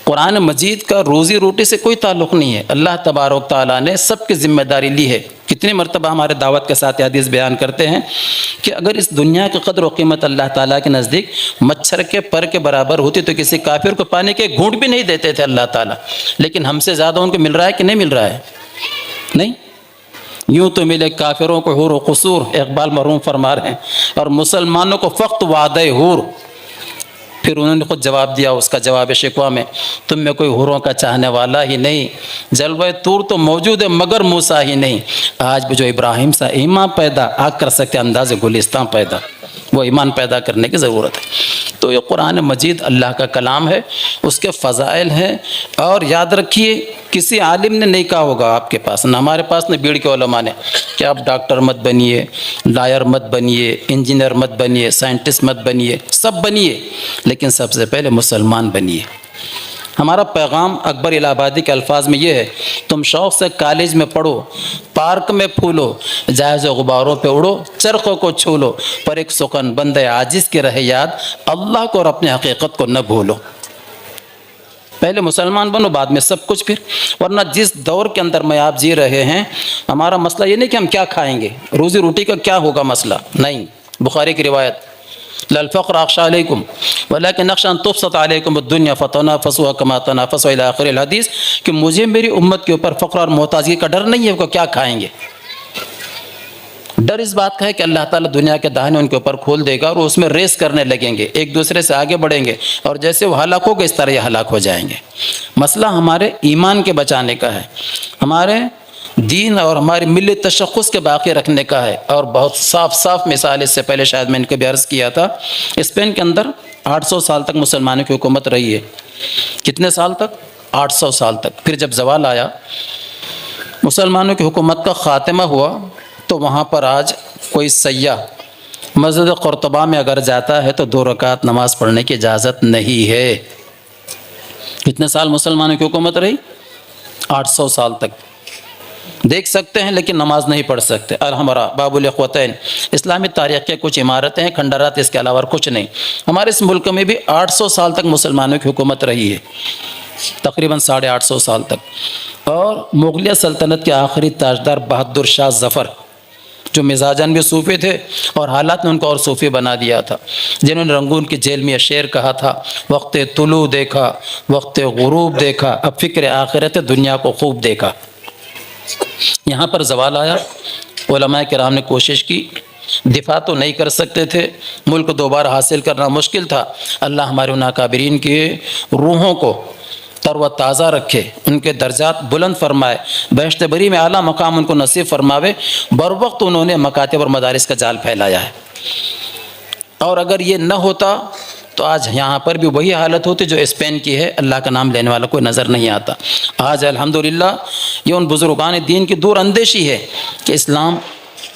قرآن مجید کا روزی روٹی سے کوئی تعلق نہیں ہے، اللہ تبارک تعالیٰ نے سب کی ذمہ داری لی ہے۔ کتنی مرتبہ ہمارے دعوت کے ساتھ حدیث بیان کرتے ہیں کہ اگر اس دنیا کی قدر و قیمت اللہ تعالیٰ کے نزدیک مچھر کے پر کے برابر ہوتی تو کسی کافر کو پانی کے گھونٹ بھی نہیں دیتے تھے اللہ تعالیٰ، لیکن ہم سے زیادہ ان کو مل رہا ہے کہ نہیں مل رہا ہے؟ نہیں، یوں تو ملے کافروں کو حور و قصور، اقبال مرحوم فرما رہے ہیں، اور مسلمانوں کو فقط وعدہ حور۔ پھر انہوں نے خود جواب دیا، اس کا جواب شکوہ میں، تم میں کوئی حوروں کا چاہنے والا ہی نہیں، جلوہ طور تو موجود ہے مگر موسیٰ ہی نہیں۔ آج بھی جو ابراہیم سا ایمان پیدا آگ کر سکتے انداز گلستان پیدا، وہ ایمان پیدا کرنے کی ضرورت ہے۔ تو یہ قرآن مجید اللہ کا کلام ہے، اس کے فضائل ہیں، اور یاد رکھیے کسی عالم نے نہیں کہا ہوگا آپ کے پاس، نہ ہمارے پاس، نہ بھیڑ کے علماء نے، کہ آپ ڈاکٹر مت بنیے، لائر مت بنیے، انجینئر مت بنیے، سائنٹسٹ مت بنیے، سب بنیے، لیکن سب سے پہلے مسلمان بنیے۔ ہمارا پیغام اکبر الہ آبادی کے الفاظ میں یہ ہے، تم شوق سے کالج میں پڑھو، پارک میں پھولو، جائز و غباروں پہ اڑو، چرخوں کو چھو لو، پر ایک سخن بندے عاجز کی رہے یاد، اللہ کو اور اپنے حقیقت کو نہ بھولو۔ پہلے مسلمان بنو، بعد میں سب کچھ۔ پھر ورنہ جس دور کے اندر میں آپ جی رہے ہیں، ہمارا مسئلہ یہ نہیں کہ ہم کیا کھائیں گے، روزی روٹی کا کیا ہوگا مسئلہ، نہیں۔ بخاری کی روایت، لا الفقر اخشى عليكم ولكن اخشى ان تبسط عليكم الدنيا فتنافسوا كما تنافسوا الى اخر الحدیث، کہ مجھے میری امت کے اوپر فقر اور محتاجی کا ڈر نہیں ہے کہ کیا کھائیں گے، ڈر اس بات کا ہے کہ اللہ تعالیٰ دنیا کے دہانے ان کے اوپر کھول دے گا اور اس میں ریس کرنے لگیں گے، ایک دوسرے سے آگے بڑھیں گے، اور جیسے وہ ہلاک ہو گئے اس طرح یہ ہلاک ہو جائیں گے۔ مسئلہ ہمارے ایمان کے بچانے کا ہے، ہمارے دین اور ہماری ملی تشخص کے باقی رکھنے کا ہے۔ اور بہت صاف صاف مثال، اس سے پہلے شاید میں نے کبھی عرض کیا تھا، اسپین کے اندر 800 سال تک مسلمانوں کی حکومت رہی ہے۔ کتنے سال تک؟ 800 سال تک۔ پھر جب زوال آیا، مسلمانوں کی حکومت کا خاتمہ ہوا، تو وہاں پر آج کوئی سیاح مسجد قرطبہ میں اگر جاتا ہے تو 2 رکعت نماز پڑھنے کی اجازت نہیں ہے۔ کتنے سال مسلمانوں کی حکومت رہی؟ 800 سال تک۔ دیکھ سکتے ہیں لیکن نماز نہیں پڑھ سکتے۔ الحمرا باب الاخوتین، اسلامی تاریخ کے کچھ عمارتیں ہیں، کھنڈرات، اس کے علاوہ کچھ نہیں۔ ہمارے اس ملک میں بھی 800 سال تک مسلمانوں کی حکومت رہی ہے، تقریباً 850 سال تک۔ اور مغلیہ سلطنت کے آخری تاجدار بہادر شاہ ظفر، جو مزاجاً بھی صوفی تھے اور حالات نے ان کو اور صوفی بنا دیا تھا، جنہوں نے رنگون کی جیل میں یہ شعر کہا تھا: وقت طلوع دیکھا، وقت غروب دیکھا، اب فکر آخرت دنیا کو خوب دیکھا۔ یہاں پر زوال آیا، علماء کرام نے کوشش کی، دفاع تو نہیں کر سکتے تھے، ملک دوبارہ حاصل کرنا مشکل تھا۔ اللہ ہمارے ان اکابرین کی روحوں کو تر و تازہ رکھے، ان کے درجات بلند فرمائے، بہشت بری میں اعلیٰ مقام ان کو نصیب فرماوے۔ بر وقت انہوں نے مکاتب اور مدارس کا جال پھیلایا ہے، اور اگر یہ نہ ہوتا تو آج یہاں پر بھی وہی حالت ہوتی جو اسپین کی ہے، اللہ کا نام لینے والا کوئی نظر نہیں آتا۔ آج الحمدللہ یہ ان بزرگان دین کی دور اندیشی ہے کہ اسلام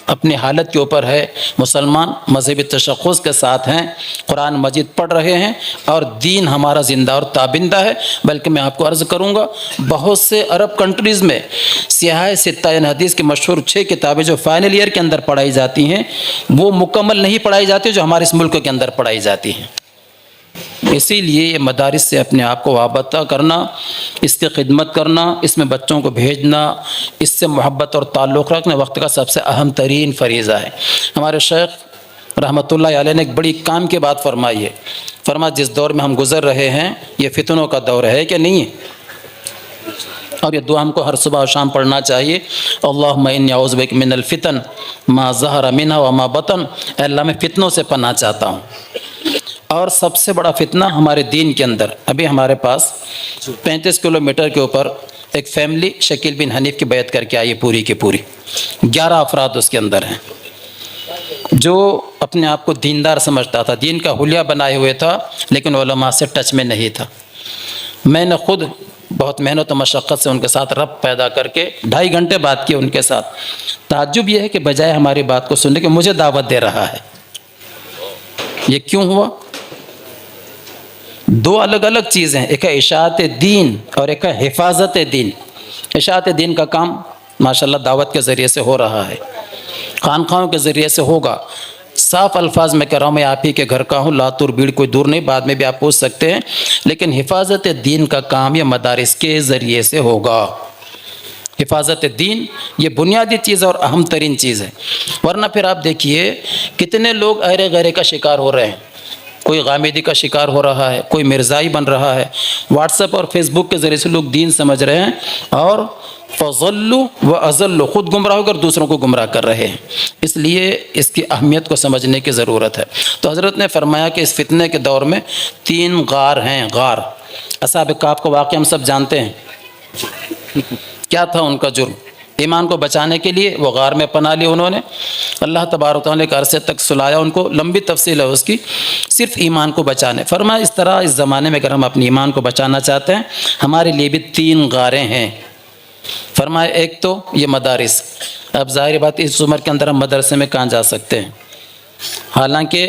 اپنی حالت کے اوپر ہے، مسلمان مذہبی تشخص کے ساتھ ہیں، قرآن مجید پڑھ رہے ہیں، اور دین ہمارا زندہ اور تابندہ ہے۔ بلکہ میں آپ کو عرض کروں گا، بہت سے عرب کنٹریز میں سیاہ ستہ یعنی حدیث کی مشہور 6 کتابیں جو فائنل ایئر کے اندر پڑھائی جاتی ہیں، وہ مکمل نہیں پڑھائی جاتی جو ہمارے اس ملک کے اندر پڑھائی جاتی ہیں۔ اسی لیے یہ مدارس سے اپنے آپ کو وابستہ کرنا، اس کی خدمت کرنا، اس میں بچوں کو بھیجنا، اس سے محبت اور تعلق رکھنا وقت کا سب سے اہم ترین فریضہ ہے۔ ہمارے شیخ رحمۃ اللہ علیہ نے ایک بڑی کام کی بات فرمائی ہے، فرمایا جس دور میں ہم گزر رہے ہیں یہ فتنوں کا دور ہے کہ نہیں ہے؟ اور یہ دعا ہم کو ہر صبح و شام پڑھنا چاہیے: اللہم انی اعوذ بک من الفتن ما ظہر منہا وما بطن۔ اے اللہ میں فتنوں سے پناہ چاہتا ہوں۔ اور سب سے بڑا فتنہ ہمارے دین کے اندر، ابھی ہمارے پاس 35 کلومیٹر کے اوپر ایک فیملی شکیل بن حنیف کی بیعت کر کے آئی، پوری کی پوری 11 افراد اس کے اندر ہیں، جو اپنے آپ کو دیندار سمجھتا تھا، دین کا حلیہ بنائے ہوئے تھا، لیکن علماء سے ٹچ میں نہیں تھا۔ میں نے خود بہت محنت و مشقت سے ان کے ساتھ ربط پیدا کر کے 2.5 گھنٹے بات کی ان کے ساتھ۔ تعجب یہ ہے کہ بجائے ہماری بات کو سننے کے مجھے دعوت دے رہا ہے۔ یہ کیوں ہوا؟ دو الگ الگ چیزیں ہیں، ایک ہے اشاعت دین اور ایک ہے حفاظت دین۔ اشاعت دین کا کام ماشاءاللہ دعوت کے ذریعے سے ہو رہا ہے، خانقاہوں کے ذریعے سے ہوگا۔ صاف الفاظ میں کہہ رہا ہوں، میں آپ ہی کے گھر کا ہوں، لاتور بھیڑ کوئی دور نہیں، بعد میں بھی آپ پوچھ سکتے ہیں، لیکن حفاظت دین کا کام یہ مدارس کے ذریعے سے ہوگا۔ حفاظت دین یہ بنیادی چیز اور اہم ترین چیز ہے، ورنہ پھر آپ دیکھیے کتنے لوگ ایرے غیرے کا شکار ہو رہے ہیں۔ کوئی غامدی کا شکار ہو رہا ہے، کوئی مرزائی بن رہا ہے، واٹس ایپ اور فیس بک کے ذریعے سے لوگ دین سمجھ رہے ہیں، اور فضلوا واضلوا، خود گمراہ ہو کر دوسروں کو گمراہ کر رہے ہیں۔ اس لیے اس کی اہمیت کو سمجھنے کی ضرورت ہے۔ تو حضرت نے فرمایا کہ اس فتنے کے دور میں 3 غار ہیں، غار۔ اصحاب کہف کا واقعہ ہم سب جانتے ہیں، کیا تھا ان کا جرم؟ ایمان کو بچانے کے لیے وہ غار میں پناہ لی انہوں نے، اللہ تبارک و تعالیٰ نے ایک عرصے تک سلایا ان کو، لمبی تفصیل ہے اس کی، صرف ایمان کو بچانے۔ فرمایا اس طرح اس زمانے میں اگر ہم اپنے ایمان کو بچانا چاہتے ہیں، ہمارے لیے بھی 3 غاریں ہیں۔ فرمایا ایک تو یہ مدارس، اب ظاہر بات اس عمر کے اندر ہم مدرسے میں کہاں جا سکتے ہیں؟ حالانکہ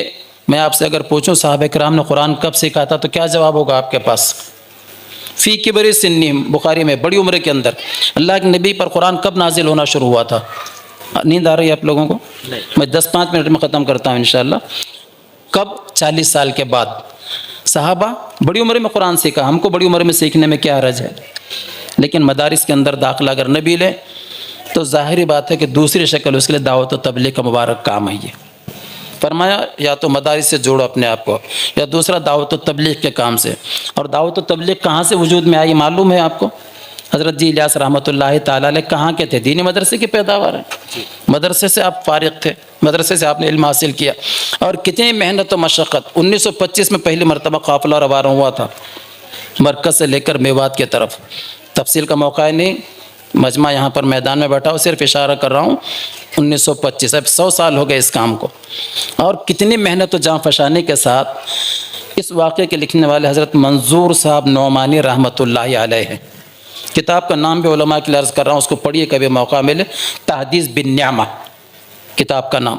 میں آپ سے اگر پوچھوں صحابہ کرام نے قرآن کب سیکھا تھا تو کیا جواب ہوگا آپ کے پاس؟ فی کبر سنہم، بخاری میں، بڑی عمر کے اندر۔ اللہ کے نبی پر قرآن کب نازل ہونا شروع ہوا تھا؟ نیند آ رہی ہے آپ لوگوں کو؟ میں 10-5 منٹ میں ختم کرتا ہوں انشاءاللہ۔ کب؟ 40 سال کے بعد۔ صحابہ بڑی عمر میں قرآن سیکھا، ہم کو بڑی عمر میں سیکھنے میں کیا حرج ہے؟ لیکن مدارس کے اندر داخلہ اگر نہ بھی لے تو ظاہری بات ہے کہ دوسری شکل اس کے لیے دعوت و تبلیغ کا مبارک کام ہے۔ یہ فرمایا یا تو مدارس سے جوڑو اپنے آپ کو، یا دوسرا دعوت و تبلیغ کے کام سے۔ اور دعوت و تبلیغ کہاں سے وجود میں آئی معلوم ہے آپ کو؟ حضرت جی الیاس رحمۃ اللہ تعالیٰ علیہ کہاں کے تھے؟ دینی مدرسے کی پیداوار ہے، مدرسے سے آپ فارغ تھے، مدرسے سے آپ نے علم حاصل کیا، اور کتنی محنت و مشقت۔ 1925 میں پہلی مرتبہ قافلہ روانہ ہوا تھا مرکز سے لے کر میوات کی طرف۔ تفصیل کا موقع نہیں، مجمع یہاں پر میدان میں بیٹھا ہوں، صرف اشارہ کر رہا ہوں۔ 1925، اب 100 سال ہو گئے اس کام کو، اور کتنی محنت و جان فشانی کے ساتھ اس واقعے کے لکھنے والے حضرت منظور صاحب نعمانی رحمۃ اللہ علیہ ہیں۔ کتاب کا نام بھی علماء کے لیے عرض کر رہا ہوں، اس کو پڑھیے کبھی موقع ملے، تحدیث بالنعمہ کتاب کا نام۔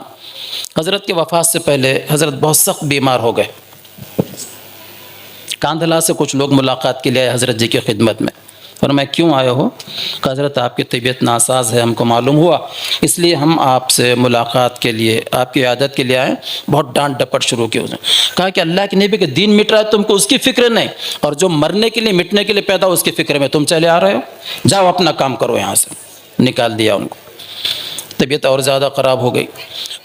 حضرت کی وفات سے پہلے حضرت بہت سخت بیمار ہو گئے، کاندھلا سے کچھ لوگ ملاقات کے لیے آئے حضرت جی کی خدمت میں۔ فرمایا کیوں آئے ہو؟ کہ حضرت آپ کی طبیعت ناساز ہے، ہم کو معلوم ہوا، اس لیے ہم آپ سے ملاقات کے لیے، آپ کی عیادت کے لیے آئے۔ بہت ڈانٹ ڈپٹ شروع کی اس نے، کہا کہ اللہ کے نبی کے دین مٹ رہا ہے، تم کو اس کی فکر نہیں، اور جو مرنے کے لیے مٹنے کے لیے پیدا ہو اس کی فکر میں تم چلے آ رہے ہو، جاؤ اپنا کام کرو یہاں سے۔ نکال دیا ان کو۔ طبیعت اور زیادہ خراب ہو گئی۔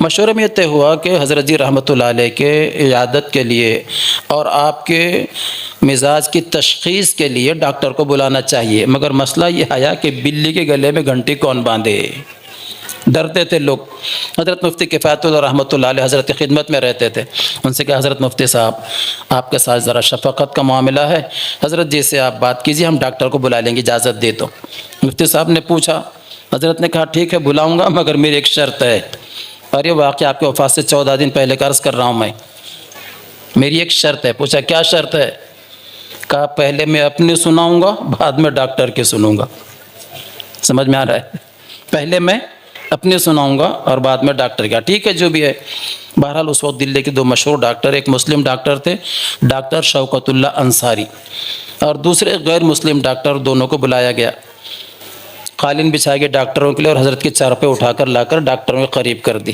مشورے میں یہ طے ہوا کہ حضرت جی رحمۃ اللہ علیہ کے عیادت کے لیے اور آپ کے مزاج کی تشخیص کے لیے ڈاکٹر کو بلانا چاہیے، مگر مسئلہ یہ آیا کہ بلی کے گلے میں گھنٹی کون باندھے؟ ڈرتے تھے لوگ۔ حضرت مفتی کفایت اللہ رحمۃ اللہ علیہ حضرت کی خدمت میں رہتے تھے، ان سے کہا حضرت مفتی صاحب آپ کے ساتھ ذرا شفقت کا معاملہ ہے، حضرت جی سے آپ بات کیجیے، ہم ڈاکٹر کو بلا لیں گے، اجازت دے تو۔ مفتی صاحب نے پوچھا، حضرت نے کہا ٹھیک ہے بلاؤں گا، مگر میری ایک شرط ہے، اور یہ واقعہ آپ کے وفات سے 14 دن پہلے کا عرض کر رہا ہوں میں، میری ایک شرط ہے۔ پوچھا کیا شرط ہے؟ کہا پہلے میں اپنی سناؤں گا، بعد میں ڈاکٹر کی سنوں گا۔ سمجھ میں آ رہا ہے؟ پہلے میں اپنی سناؤں گا اور بعد میں ڈاکٹر کا۔ ٹھیک ہے جو بھی ہے۔ بہرحال اس وقت دلی کے 2 مشہور ڈاکٹر، ایک مسلم ڈاکٹر تھے ڈاکٹر شوکت اللہ انصاری، اور دوسرے غیر مسلم ڈاکٹر، دونوں کو بلایا گیا۔ قالین بچھائے گئے ڈاکٹروں کے لیے، اور حضرت کے چارپے اٹھا کر لا کر ڈاکٹروں کے قریب کر دی۔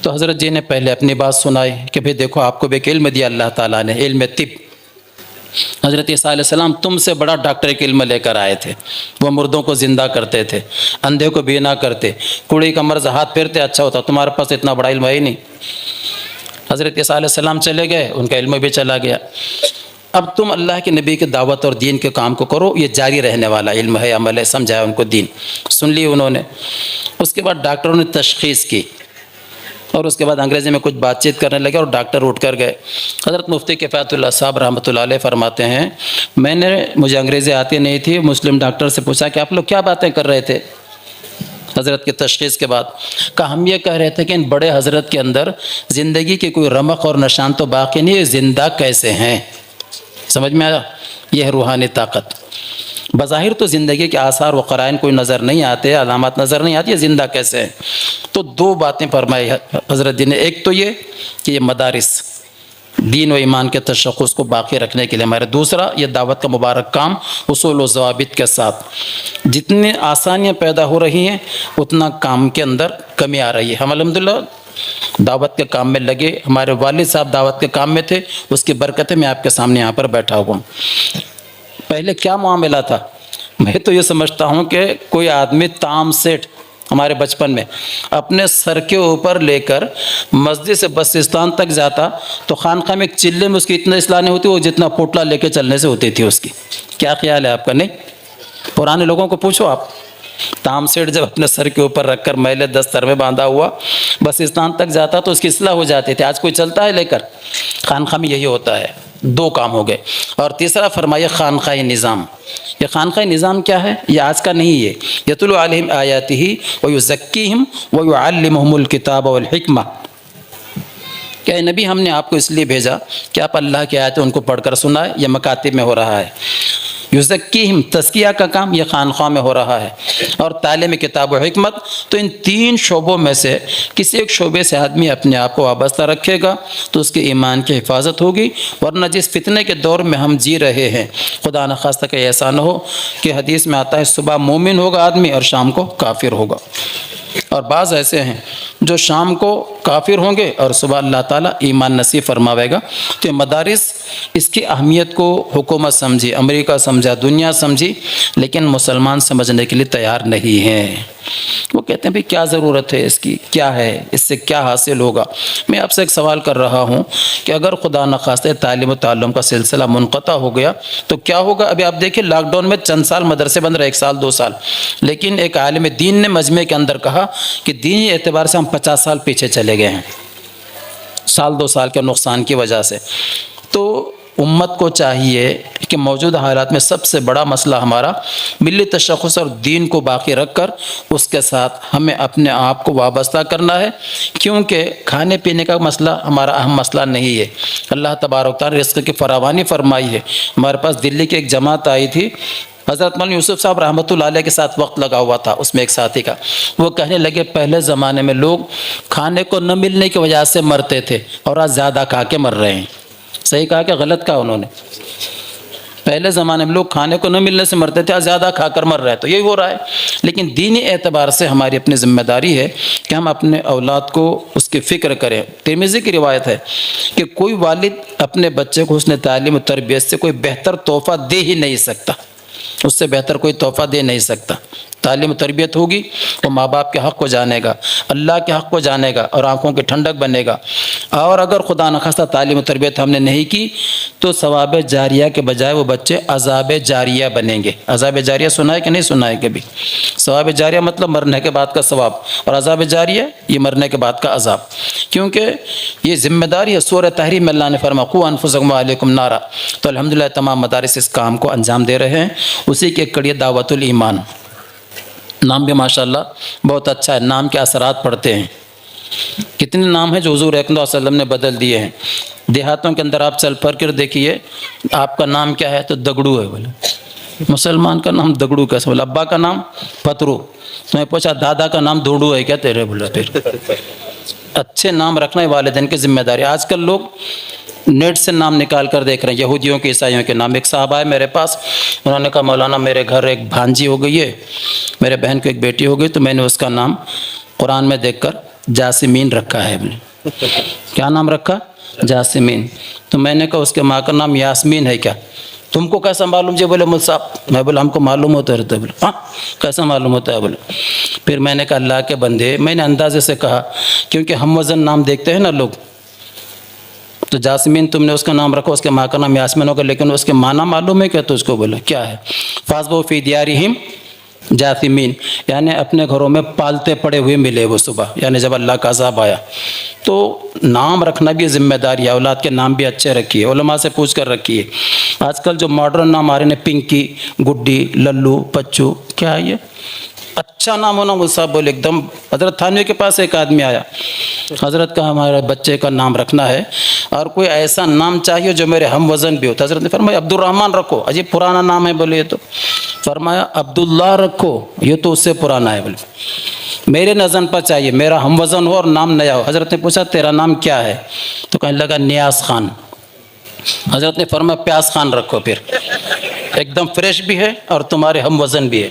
تو حضرت جی نے پہلے اپنی بات سنائی کہ بھئی دیکھو آپ کو بھی ایک علم دیا اللہ تعالیٰ نے، علم طب۔ حضرت عیسیٰ علیہ السلام تم سے بڑا ڈاکٹر ایک علم لے کر آئے تھے، وہ مردوں کو زندہ کرتے تھے، اندھے کو بینا کرتے، کوڑی کا مرض ہاتھ پھیرتے اچھا ہوتا، تمہارے پاس اتنا بڑا علم ہے ہی نہیں۔ حضرت عیسیٰ علیہ السلام چلے گئے، ان کا علم بھی چلا گیا۔ اب تم اللہ کے نبی کی دعوت اور دین کے کام کو کرو، یہ جاری رہنے والا علم ہے، عمل ہے، سمجھایا ان کو دین، سن لی انہوں نے۔ اس کے بعد ڈاکٹروں نے تشخیص کی، اور اس کے بعد انگریزی میں کچھ بات چیت کرنے لگے، اور ڈاکٹر اٹھ کر گئے۔ حضرت مفتی کفایت اللہ صاحب رحمۃ اللہ علیہ فرماتے ہیں مجھے انگریزی آتی نہیں تھی، مسلم ڈاکٹر سے پوچھا کہ آپ لوگ کیا باتیں کر رہے تھے حضرت کی تشخیص کے بعد؟ کہا ہم یہ کہہ رہے تھے کہ ان بڑے حضرت کے اندر زندگی کے کوئی رمق اور نشان تو باقی نہیں، یہ زندہ کیسے ہیں؟ سمجھ میں آیا؟ یہ ہے روحانی طاقت۔ بظاہر تو زندگی کے آثار و قرائن کوئی نظر نہیں آتے، علامات نظر نہیں آتی، یہ زندہ کیسے ہیں؟ تو 2 باتیں فرمائی حضرت جی نے، ایک تو یہ کہ یہ مدارس دین و ایمان کے تشخص کو باقی رکھنے کے لیے ہمارے، دوسرا یہ دعوت کا مبارک کام اصول و ضوابط کے ساتھ۔ جتنی آسانیاں پیدا ہو رہی ہیں اتنا کام کے اندر کمی آ رہی ہے۔ ہم الحمدللہ دعوت کے کام میں لگے، ہمارے والد صاحب دعوت کے کام میں تھے، اس کی برکت ہے میں آپ کے سامنے یہاں پر بیٹھا ہوا ہوں۔ پہلے کیا معاملہ تھا؟ میں تو یہ سمجھتا ہوں کہ کوئی آدمی تام سیٹ ہمارے بچپن میں اپنے سر کے اوپر لے کر مسجد سے بس استان تک جاتا تو خانقاہ میں ایک چلے میں اس کی اتنا اصلاح نہیں ہوتی وہ جتنا پوٹلا لے کے چلنے سے ہوتی تھی اس کی۔ کیا خیال ہے آپ کا؟ نہیں، پرانے لوگوں کو پوچھو آپ، تام سیٹ جب اپنے سر کے اوپر رکھ کر میلے دستر میں باندھا ہوا بس استان تک جاتا تو اس کی اصلاح ہو جاتی تھی۔ آج کوئی چلتا ہے لے کر؟ خانقاہ میں یہی ہوتا ہے۔ 2 کام ہو گئے۔ اور تیسرا فرمایا خانقاہ نظام۔ یہ خانقاہ نظام کیا ہے؟ یہ آج کا نہیں ہے۔ یتلو علیہم آیاتہ ویزکیہم ویعلمہم الکتاب والحکمہ۔ کہ اے نبی ہم نے آپ کو اس لیے بھیجا کہ آپ اللہ کی آیتیں ان کو پڑھ کر سنائے، یہ مکاتب میں ہو رہا ہے۔ یزکیہم تزکیہ کا کام یہ خانقاہ میں ہو رہا ہے، اور تعلیم کتاب و حکمت۔ تو ان 3 شعبوں میں سے کسی ایک شعبے سے آدمی اپنے آپ کو وابستہ رکھے گا تو اس کے ایمان کی حفاظت ہوگی، ورنہ جس فتنے کے دور میں ہم جی رہے ہیں خدا نخواستہ کہ ایسا نہ ہو کہ حدیث میں آتا ہے صبح مومن ہوگا آدمی اور شام کو کافر ہوگا، اور بعض ایسے ہیں جو شام کو کافر ہوں گے اور صبح اللہ تعالیٰ ایمان نصیب فرماوے گا۔ تو یہ مدارس اس کی اہمیت کو حکومت سمجھی، امریکہ سمجھا، دنیا سمجھی، لیکن مسلمان سمجھنے کے لیے تیار نہیں ہیں۔ وہ کہتے ہیں بھئی کیا ضرورت ہے اس کی، کیا ہے اس سے کیا حاصل ہوگا؟ میں آپ سے ایک سوال کر رہا ہوں کہ اگر خدا نخواستہ تعلیم و تعلم کا سلسلہ منقطع ہو گیا تو کیا ہوگا؟ ابھی آپ دیکھیں لاک ڈاؤن میں چند سال مدرسے بند رہے، 1 سال 2 سال، لیکن ایک عالم دین نے مجمع کے اندر کہا کہ دینی اعتبار سے ہم 50 سال پیچھے چلے گئے ہیں، 1-2 سال کے نقصان کی وجہ سے۔ تو امت کو چاہیے کہ موجودہ حالات میں سب سے بڑا مسئلہ ہمارا ملی تشخص اور دین کو باقی رکھ کر اس کے ساتھ ہمیں اپنے آپ کو وابستہ کرنا ہے، کیونکہ کھانے پینے کا مسئلہ ہمارا اہم مسئلہ نہیں ہے۔ اللہ تبارک تعالیٰ رزق کی فراوانی فرمائی ہے۔ ہمارے پاس دلی کی ایک جماعت آئی تھی، حضرت مولانا یوسف صاحب رحمۃ اللہ علیہ کے ساتھ وقت لگا ہوا تھا اس میں ایک ساتھی کا، وہ کہنے لگے پہلے زمانے میں لوگ کھانے کو نہ ملنے کی وجہ سے مرتے تھے اور آج زیادہ کھا کے مر رہے ہیں۔ صحیح کہا کہ غلط کہا انہوں نے؟ پہلے زمانے میں لوگ کھانے کو نہ ملنے سے مرتے تھے، زیادہ کھا کر مر رہے، تو یہی ہو رہا ہے۔ لیکن دینی اعتبار سے ہماری اپنی ذمہ داری ہے کہ ہم اپنے اولاد کو اس کی فکر کریں۔ ترمذی کی روایت ہے کہ کوئی والد اپنے بچے کو حسن تعلیم و تربیت سے کوئی بہتر تحفہ دے ہی نہیں سکتا، اس سے بہتر کوئی تحفہ دے نہیں سکتا۔ تعلیم و تربیت ہوگی وہ ماں باپ کے حق کو جانے گا، اللہ کے حق کو جانے گا اور آنکھوں کی ٹھنڈک بنے گا۔ اور اگر خدا نخواستہ تعلیم و تربیت ہم نے نہیں کی تو ثواب جاریہ کے بجائے وہ بچے عذاب جاریہ بنیں گے۔ عذاب جاریہ سنا ہے کہ نہیں سنا ہے کبھی؟ ثواب جاریہ مطلب مرنے کے بعد کا ثواب، اور عذاب جاریہ یہ مرنے کے بعد کا عذاب، کیونکہ یہ ذمہ داری ہے۔ سورہ تحریم میں اللہ نے فرمایا قوا انفسکم وعلیکم نارا، تو الحمدللہ تمام مدارس اس کام کو انجام دے رہے ہیں۔ اسی کی ایک کڑی دعوت الایمان، نام بھی ماشاءاللہ بہت اچھا ہے، نام کے اثرات پڑھتے ہیں۔ کتنے نام ہیں جو حضور اکرم صلی اللہ علیہ وسلم نے بدل دیے ہیں۔ دیہاتوں کے اندر آپ چل پھر کر دیکھیے، آپ کا نام کیا ہے تو دگڑو ہے، بولے مسلمان کا نام دگڑو کیسے؟ بولے ابا کا نام پترو، تو میں پوچھا دادا کا نام دوڑو ہے کیا تیرے؟ بولے پھر اچھے نام رکھنا ہے والدین کی ذمہ داری۔ آج کل لوگ نیٹ سے نام نکال کر دیکھ رہے ہیں، یہودیوں کے عیسائیوں کے نام۔ ایک صاحب آئے میرے پاس، انہوں نے کہا مولانا میرے گھر ایک بھانجی ہو گئی ہے، میرے بہن کو ایک بیٹی ہو گئی، تو میں نے اس کا نام قرآن میں دیکھ کر جاسمین رکھا ہے۔ کیا نام رکھا؟ جاسمین۔ تو میں نے کہا اس کے ماں کا نام یاسمین ہے کیا؟ تم کو کیسا معلوم جی؟ بولے مول صاحب، میں بولا ہم کو معلوم ہوتا رہتا ہے۔ بولے ہاں کیسا معلوم ہوتا ہے؟ بولے پھر میں نے کہا اللہ کے بندے، میں نے اندازے سے کہا کیونکہ ہم وزن نام دیکھتے ہیں نا لوگ، تو جاسمین تم نے اس کا نام رکھا، اس کے ماں کا نام یاسمین ہوگا، لیکن اس کے معنی معلوم ہے کیا؟ تو اس کو بولا کیا ہے؟ فاصبحوا فی دیارہم جاثمین، یعنی اپنے گھروں میں پالتے پڑے ہوئے ملے وہ صبح، یعنی جب اللہ کا عذاب آیا۔ تو نام رکھنا بھی ذمہ داری ہے، اولاد کے نام بھی اچھے رکھیے، علماء سے پوچھ کر رکھیے۔ آج کل جو ماڈرن نام آ رہے ہیں، پنکی، گڈی، للو، پچو، کیا ہے یہ؟ اچھا نام ہونا مصعب بولے ایک دم۔ حضرت تھانوی کے پاس ایک آدمی آیا، حضرت کا ہمارے بچے کا نام رکھنا ہے اور کوئی ایسا نام چاہیے جو میرے ہم وزن بھی ہو۔ تو حضرت نے فرمایا عبد الرحمن رکھو، عجیب پرانا نام ہے بولے یہ تو۔ فرمایا عبداللہ رکھو، یہ تو اس سے پرانا ہے بولے، میرے نظر پر چاہیے میرا ہم وزن ہو اور نام نیا ہو۔ حضرت نے پوچھا تیرا نام کیا ہے؟ تو کہنے لگا نیاز خان۔ حضرت نے فرمایا پیاز خان رکھو، پھر ایک دم فریش بھی ہے اور تمہارے ہم وزن بھی ہے۔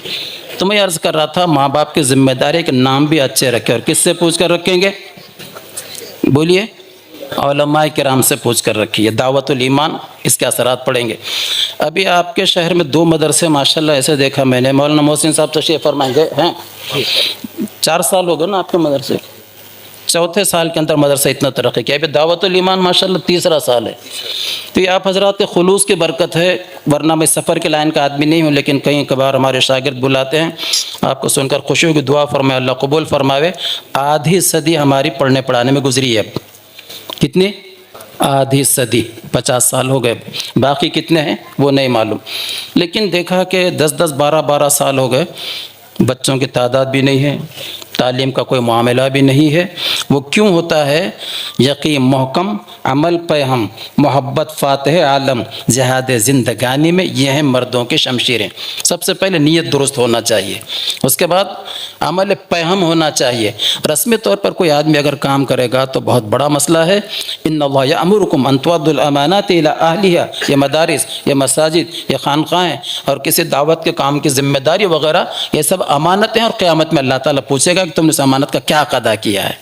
تو میں عرض کر رہا تھا ماں باپ کی ذمہ داری ہے کہ نام بھی اچھے رکھیں، اور کس سے پوچھ کر رکھیں گے؟ بولیے، علماء کرام سے پوچھ کر رکھیے۔ دعوت الایمان، اس کے اثرات پڑیں گے۔ ابھی آپ کے شہر میں 2 مدرسے ماشاءاللہ ایسے دیکھا میں نے، مولانا محسن صاحب تشریف فرمائیں گے ہیں، 4 سال ہو گئے نا آپ کے مدرسے، 4تھے سال کے اندر مدرسہ اتنا ترقی کیا۔ ابھی دعوت الایمان ماشاءاللہ 3را سال ہے۔ تو یہ آپ حضرات کے خلوص کی برکت ہے، ورنہ میں سفر کے لائن کا آدمی نہیں ہوں، لیکن کہیں کبھار ہمارے شاگرد بلاتے ہیں، آپ کو سن کر خوشی ہوگی، دعا فرمائے اللہ قبول فرماوے۔ آدھی صدی ہماری پڑھنے پڑھانے میں گزری ہے۔ اب کتنی؟ آدھی صدی، 50 سال ہو گئے، باقی کتنے ہیں وہ نہیں معلوم۔ لیکن دیکھا کہ 10 12 سال ہو گئے، بچوں کی تعداد بھی نہیں ہے، تعلیم کا کوئی معاملہ بھی نہیں ہے۔ وہ کیوں ہوتا ہے؟ یقین محکم، عمل پہ ہم، محبت فاتح عالم، جہاد زندگانی میں، یہ ہیں مردوں کی شمشیریں۔ سب سے پہلے نیت درست ہونا چاہیے، اس کے بعد عمل پہ ہم ہونا چاہیے۔ رسمی طور پر کوئی آدمی اگر کام کرے گا تو بہت بڑا مسئلہ ہے۔ ان اللہ یأمرکم ان تؤدوا الامانات الی اہلھا، یہ مدارس، یہ مساجد، یہ خانقاہیں اور کسی دعوت کے کام کی ذمہ داری وغیرہ، یہ سب امانتیں، اور قیامت میں اللہ تعالیٰ پوچھے گا کہ تم نے اس امانت کا کیا ادا کیا ہے۔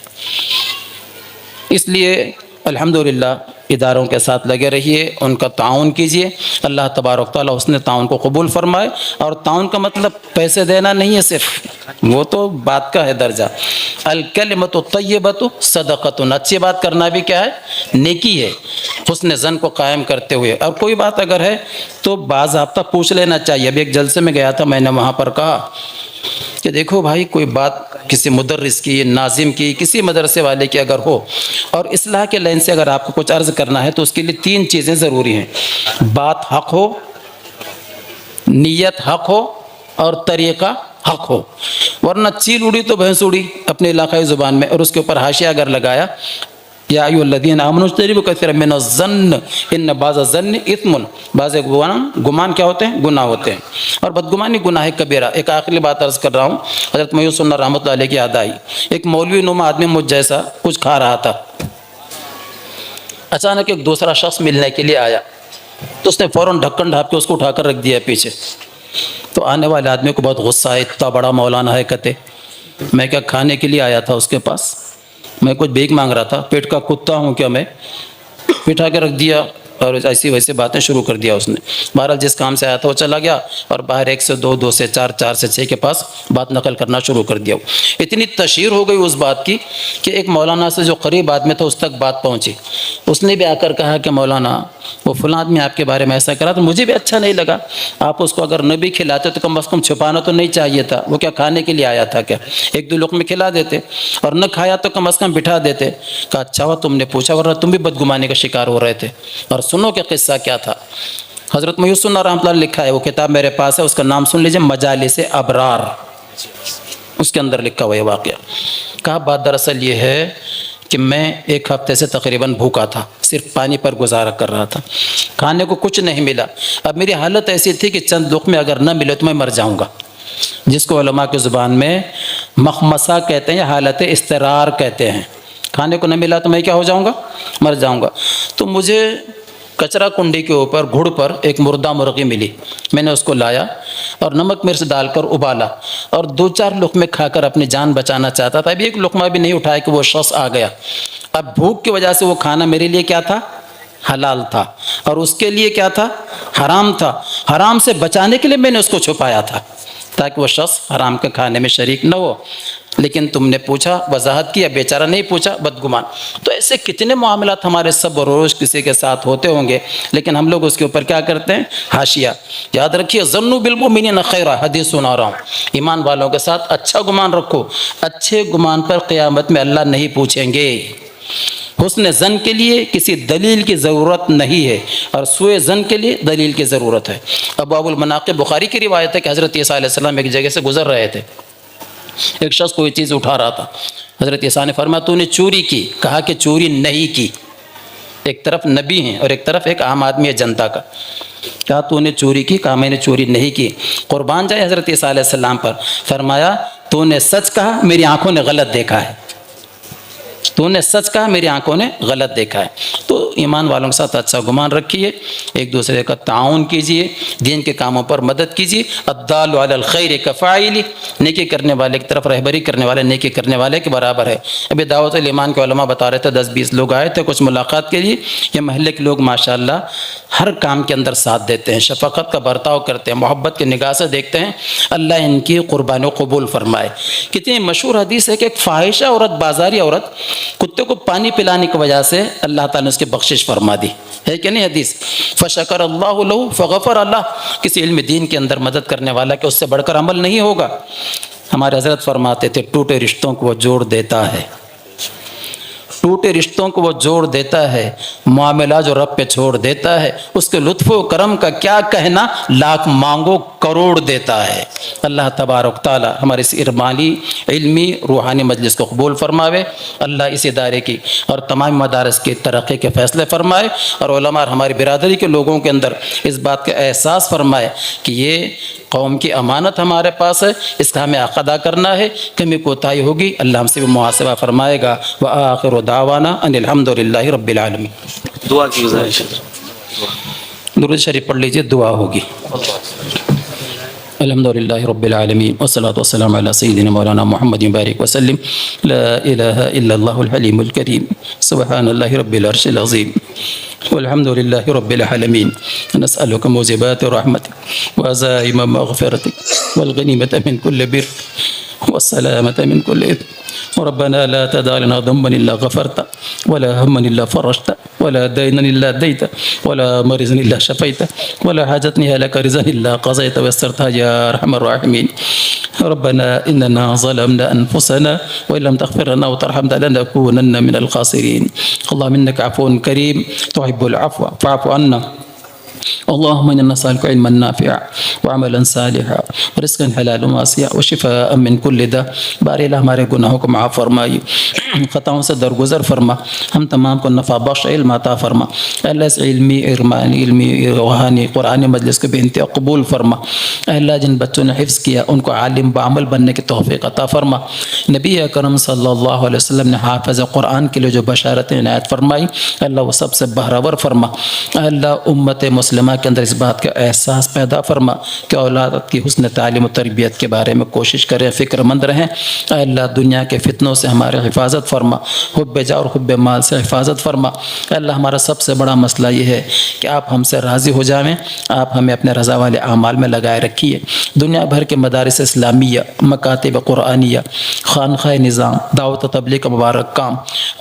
اس لیے الحمدللہ اداروں کے ساتھ لگے رہیے، ان کا تعاون کیجیے، اللہ تبارک تعالیٰ اس نے تعاون کو قبول فرمائے۔ اور تعاون کا مطلب پیسے دینا نہیں ہے صرف، وہ تو بات کا ہے درجہ۔ الکلمۃ الطیبۃ صدقۃ، اچھی بات کرنا بھی کیا ہے؟ نیکی ہے، حسن ظن کو قائم کرتے ہوئے۔ اور کوئی بات اگر ہے تو باضابطہ پوچھ لینا چاہیے۔ ابھی ایک جلسے میں گیا تھا، میں نے وہاں پر کہا کہ دیکھو بھائی، کوئی بات کسی مدرس کی، ناظم کی، کسی مدرسے والے کی اگر ہو اور اصلاح کے لائن سے اگر آپ کو کچھ عرض کرنا ہے تو اس کے لیے 3 چیزیں ضروری ہیں: بات حق ہو، نیت حق ہو اور طریقہ حق ہو۔ ورنہ چیل اڑی تو بھینس اڑی اپنے علاقائی زبان میں، اور اس کے اوپر حاشیہ اگر لگایا یا ایھا الذین آمنوا اجتنبوا کثیرا من الظن ان بعض الظن اثم، بعض گمان کیا ہوتے ہیں؟ گناہ ہوتے ہیں، اور بدگمانی گناہ کبیرہ۔ ایک آخری بات عرض کر رہا ہوں، حضرت میوس اللہ رحمۃ اللہ علیہ کی یاد آئی۔ ایک مولوی نما آدمی مجھ جیسا کچھ کھا رہا تھا، اچانک ایک دوسرا شخص ملنے کے لیے آیا، تو اس نے فوراً ڈھکن ڈھانپ کے اس کو اٹھا کر رکھ دیا پیچھے. تو آنے والے آدمی کو بہت غصہ ہے، اتنا بڑا مولانا ہے کہتے. میں کیا کھانے کے لیے آیا تھا اس کے پاس، میں کچھ بھیک مانگ رہا تھا، پیٹ کا کتا ہوں کیا میں؟ بٹھا کے رکھ دیا اور ایسی ویسے باتیں شروع کر دیا اس نے. بہرحال جس کام سے آیا تھا وہ چلا گیا اور باہر 1 سے 2، 2 سے 4، 4 سے 6 کے پاس بات نقل کرنا شروع کر دیا. اتنی تشہیر ہو گئی اس بات کی کہ ایک مولانا سے جو قریب آدمی تھا اس تک بات پہنچی. اس نے بھی آ کر کہا کہ مولانا وہ فلاں آدمی آپ کے بارے میں ایسا کرا تو مجھے بھی اچھا نہیں لگا. آپ اس کو اگر نہ بھی کھلاتے تو کم از کم چھپانا تو نہیں چاہیے تھا. وہ کیا کھانے کے لیے آیا تھا کیا؟ 1-2 لقمے کھلا دیتے، اور نہ کھایا تو کم از کم بٹھا دیتے. کہا اچھا ہوا تم نے پوچھا، ورنہ تم بھی بدگمانی کا شکار ہو رہے تھے. اور سنو کہ قصہ کیا تھا. حضرت محی السنہ رحمۃ اللہ لکھا ہے، وہ کتاب میرے پاس ہے، اس کا نام سن لیجئے، مجالس ابرار. اس کے اندر لکھا ہوا یہ واقعہ. کہا بات دراصل یہ ہے کہ میں 1 ہفتے سے تقریباً بھوکا تھا، صرف پانی پر گزارا کر رہا تھا، کھانے کو کچھ نہیں ملا. اب میری حالت ایسی تھی کہ چند لقمے اگر نہ ملے تو میں مر جاؤں گا، جس کو علماء کی زبان میں مخمصہ کہتے ہیں یا حالت اضطرار کہتے ہیں. کھانے کو نہ ملا تو میں کیا ہو جاؤں گا؟ مر جاؤں گا. تو مجھے کچرا کنڈی کے اوپر گھڑ پر ایک مردہ مرغی ملی. میں نے اس کو لایا اور نمک مرچ ڈال کر ابالا اور 2-4 لقمے کھا کر اپنی جان بچانا چاہتا تھا. ابھی 1 لقمہ بھی نہیں اٹھایا کہ وہ شخص آ گیا. اب بھوک کی وجہ سے وہ کھانا میرے لیے کیا تھا؟ حلال تھا، اور اس کے لیے کیا تھا؟ حرام تھا. حرام سے بچانے کے لیے میں نے اس کو چھپایا تھا تاکہ وہ شخص حرام کے کھانے میں شریک نہ ہو. لیکن تم نے پوچھا، وضاحت کیا، بیچارہ نہیں پوچھا، بدگمان. تو ایسے کتنے معاملات ہمارے سب روز کسی کے ساتھ ہوتے ہوں گے، لیکن ہم لوگ اس کے اوپر کیا کرتے ہیں؟ حاشیہ. یاد رکھیے، ظنوا بالمؤمنین خیرا، حدیث سنا رہا ہوں. ایمان والوں کے ساتھ اچھا گمان رکھو. اچھے گمان پر قیامت میں اللہ نہیں پوچھیں گے. حسن ظن کے لیے کسی دلیل کی ضرورت نہیں ہے، اور سوء ظن کے لیے دلیل کی ضرورت ہے. ابواب المناقب بخاری کی روایت ہے کہ حضرت عیسیٰ علیہ السلام ایک جگہ سے گزر رہے تھے. ایک شخص کوئی چیز اٹھا رہا تھا. حضرت عیسیٰ نے فرمایا تو نے چوری کی؟ کہا کہ چوری نہیں کی. ایک طرف نبی ہیں اور ایک طرف ایک عام آدمی ہے جنتا کا. کہا تو نے چوری کی؟ کہا میں نے چوری نہیں کی. قربان جائے حضرت عیسیٰ علیہ السلام پر. فرمایا تو نے سچ کہا، میری آنکھوں نے غلط دیکھا ہے. تو نے سچ کہا، میری آنکھوں نے غلط دیکھا ہے. تو ایمان والوں کے ساتھ اچھا گمان رکھیے، ایک دوسرے کا تعاون کیجیے، دین کے کاموں پر مدد کیجیے. الدال علی الخیر کفاعل، نیکی کرنے والے کی طرف رہبری کرنے والے نیکی کرنے والے کے برابر ہے. ابھی دعوت الایمان کے علماء بتا رہے تھے 10-20 لوگ آئے تھے کچھ ملاقات کے لیے. یہ محلے کے لوگ ماشاءاللہ ہر کام کے اندر ساتھ دیتے ہیں، شفقت کا برتاؤ کرتے ہیں، محبت کی نگاہ سے دیکھتے ہیں. اللہ ان کی قربانی قبول فرمائے. کتنی مشہور حدیث ہے کہ ایک فاحشہ عورت، بازاری عورت، کتے کو پانی پلانے کی وجہ سے اللہ تعالیٰ نے اس کی بخشش فرما دی ہے کہ نہیں حدیث؟ فشکر اللہ لہ فغفر اللہ. کسی علم دین کے اندر مدد کرنے والا کہ اس سے بڑھ کر عمل نہیں ہوگا. ہمارے حضرت فرماتے تھے ٹوٹے رشتوں کو وہ جوڑ دیتا ہے، ٹوٹے رشتوں کو وہ جوڑ دیتا ہے، معاملہ جو رب پہ چھوڑ دیتا ہے، اس کے لطف و کرم کا کیا کہنا، لاکھ مانگو کروڑ دیتا ہے. اللہ تبارک تعالی ہمارے اس ارمالی علمی روحانی مجلس کو قبول فرماوے. اللہ اس ادارے کی اور تمام مدارس کی ترقی کے فیصلے فرمائے، اور علماء اور ہماری برادری کے لوگوں کے اندر اس بات کا احساس فرمائے کہ یہ قوم کی امانت ہمارے پاس ہے، اس کا ہمیں حق ادا کرنا ہے. کمی کوتاہی ہوگی اللہ ہم سے بھی محاسبہ فرمائے گا. وآخر دعوانا ان الحمدللہ رب العالمین. دعا کی گزارش. درود شریف پڑھ لیجیے، دعا ہوگی. الحمدللہ رب العالمین والصلاة والسلام علی سیدنا مولانا محمد بارک وسلم. لا الہ الا اللہ الحلیم الکریم سبحان اللہ رب العرش العظیم والحمد للہ رب العالمین. نسألک موجبات رحمتک وعزائم مغفرتک والغنیمت من کل بر والسلامة من كل إثم. وربنا لا تدع لنا ذنبا إلا غفرت ولا هما إلا فرجت ولا دينا إلا أديت ولا مريضا إلا شفيت ولا حاجة لك رزقا إلا قضيت ويسرتها يا أرحم الراحمين. ربنا إننا ظلمنا أنفسنا وإن لم تغفر لنا وترحمنا لنكونن من الخاسرين. اللهم إنك عفو كريم تحب العفو فاعف عنا. اللهم إنا نسألك علما نافعا وعملا صالحا ورزقا حلالا واسعا وشفاء من كل داء. بار الہ ہمارے گناہوں کو معاف فرمائی، خطاؤں سے درگزر فرما، ہم تمام کو نفع بخش علم عطا فرما. اللہ اس علمی ارمانی علمی روحانی قرآنی مجلس کو بے انتہا قبول فرما. اللہ جن بچوں نے حفظ کیا ان کو عالم بعمل بننے کی توفیق عطا فرما. نبی اکرم صلی اللہ علیہ وسلم نے حافظ قرآن کے لیے جو بشارتیں عنایت فرمائی اللہ وہ سب سے بہرور فرما. اللہ امت مسلمہ کے اندر اس بات کا احساس پیدا فرما کہ اولاد کی حسن تعلیم و تربیت کے بارے میں کوشش کریں، فکر مند رہیں۔ اے اللہ دنیا کے فتنوں سے ہمارے حفاظت فرما، حب جا اور حب مال سے حفاظت فرما۔ اے اللہ ہمارا سب سے بڑا مسئلہ یہ ہے کہ آپ ہم سے راضی ہو جائیں، آپ ہمیں اپنے رضا والے اعمال میں لگائے رکھیے۔ دنیا بھر کے مدارس اسلامیہ، مکاتب قرآنیہ، خانقاہ نظام، دعوت و تبلیغ کا مبارک کام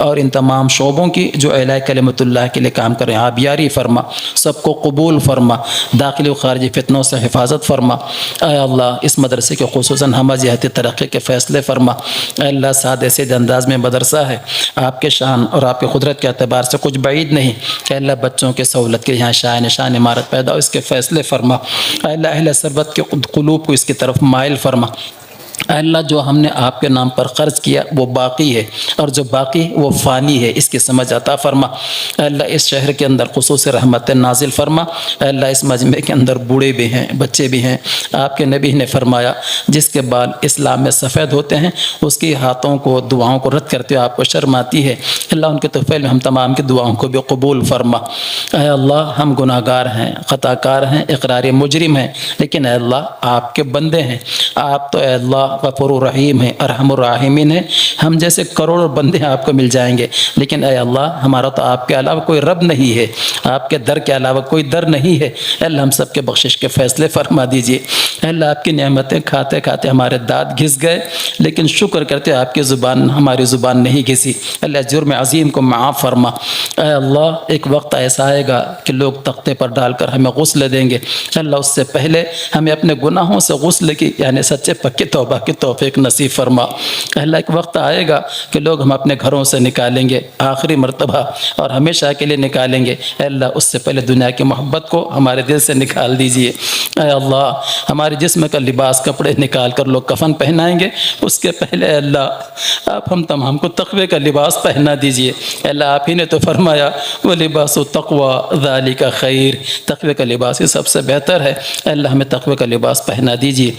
اور ان تمام شعبوں کی جو اعلیٰ کلمت اللہ کے لیے کام کریں آپ یاری فرما، سب کو قبول فرما، داخلی و خارجی فتنوں سے حفاظت فرما۔ اے اللہ اس مدرسے کے خصوصاً ہمہ جہتی ترقی کے فیصلے فرما۔ اے اللہ سادے سے انداز میں مدرسہ ہے، آپ کے شان اور آپ کے قدرت کے اعتبار سے کچھ بعید نہیں۔ اے اللہ بچوں کے سہولت کے یہاں شائع نشان عمارت پیدا ہو، اس کے فیصلے فرما۔ اے اللہ اہل ثروت کے قلوب کو اس کی طرف مائل فرما۔ اے اللہ جو ہم نے آپ کے نام پر خرچ کیا وہ باقی ہے، اور جو باقی وہ فانی ہے، اس کی سمجھ عطا فرما۔ اے اللہ اس شہر کے اندر خصوصی رحمت نازل فرما۔ اے اللہ اس مجمع کے اندر بوڑھے بھی ہیں، بچے بھی ہیں۔ آپ کے نبی نے فرمایا جس کے بال اسلام میں سفید ہوتے ہیں اس کی ہاتھوں کو دعاؤں کو رد کرتے ہوئے آپ کو شرم آتی ہے۔ اللہ ان کے طفیل میں ہم تمام کی دعاؤں کو بھی قبول فرما۔ اے اللہ ہم گناہ گار ہیں، خطا کار ہیں، اقرار مجرم ہیں، لیکن اے اللہ آپ کے بندے ہیں۔ آپ تو اے اللہ غفور الرحیم ہے، ارحم الراحمین ہے۔ ہم جیسے کروڑوں بندے آپ کو مل جائیں گے، لیکن اے اللہ ہمارا تو آپ کے علاوہ کوئی رب نہیں ہے، آپ کے در کے علاوہ کوئی در نہیں ہے۔ اے اللہ ہم سب کے بخشش کے فیصلے فرما دیجئے۔ اے اللہ آپ کی نعمتیں کھاتے کھاتے ہمارے دانت گھس گئے، لیکن شکر کرتے آپ کی زبان ہماری زبان نہیں گھسی۔ اللہ جرم عظیم کو معاف فرما۔ اے اللہ ایک وقت ایسا آئے گا کہ لوگ تختے پر ڈال کر ہمیں غسل دیں گے۔ اللہ اس سے پہلے ہمیں اپنے گناہوں سے غسل کی یعنی سچے پکے توبہ کی توفیق نصیب فرما۔ اللہ ایک وقت آئے گا کہ لوگ ہم اپنے گھروں سے نکالیں گے آخری مرتبہ اور ہمیشہ کے لیے نکالیں گے۔ اے اللہ اس سے پہلے دنیا کی محبت کو ہمارے دل سے نکال دیجئے۔ اے اللہ ہمارے جسم کا لباس کپڑے نکال کر لوگ کفن پہنائیں گے، اس کے پہلے اے اللہ آپ ہم تمام کو تقوی کا لباس پہنا دیجئے۔ اے اللہ آپ ہی نے تو فرمایا وَلِبَاسُ التَّقْوَىٰ ذَلِكَ خَيْرٌ، تقوی کا لباس یہ سب سے بہتر ہے۔ اے اللہ ہمیں تقوی کا لباس پہنا دیجئے۔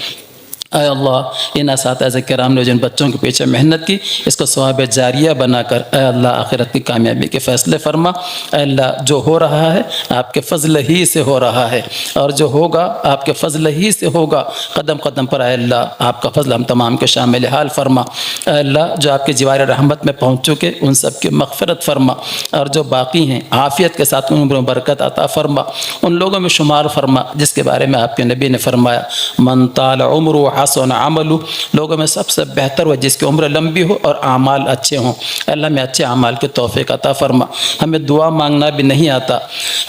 اے اللہ ان اساتذہ کرام نے جن بچوں کے پیچھے محنت کی اس کو ثواب جاریہ بنا کر اے اللہ آخرت کی کامیابی کے فیصلے فرما۔ اے اللہ جو ہو رہا ہے آپ کے فضل ہی سے ہو رہا ہے، اور جو ہوگا آپ کے فضل ہی سے ہوگا۔ قدم قدم پر اے اللہ آپ کا فضل ہم تمام کے شامل حال فرما۔ اے اللہ جو آپ کے جوار رحمت میں پہنچ چکے ان سب کی مغفرت فرما، اور جو باقی ہیں عافیت کے ساتھ عمر و برکت عطا فرما، ان لوگوں میں شمار فرما جس کے بارے میں آپ کے نبی نے فرمایا من طال عمر حسن عمل، لوگوں میں سب سے بہتر ہو جس کی عمر لمبی ہو اور اعمال اچھے ہوں۔ اللہ میں اچھے اعمال کی توفیق عطا فرما۔ ہمیں دعا مانگنا بھی نہیں آتا۔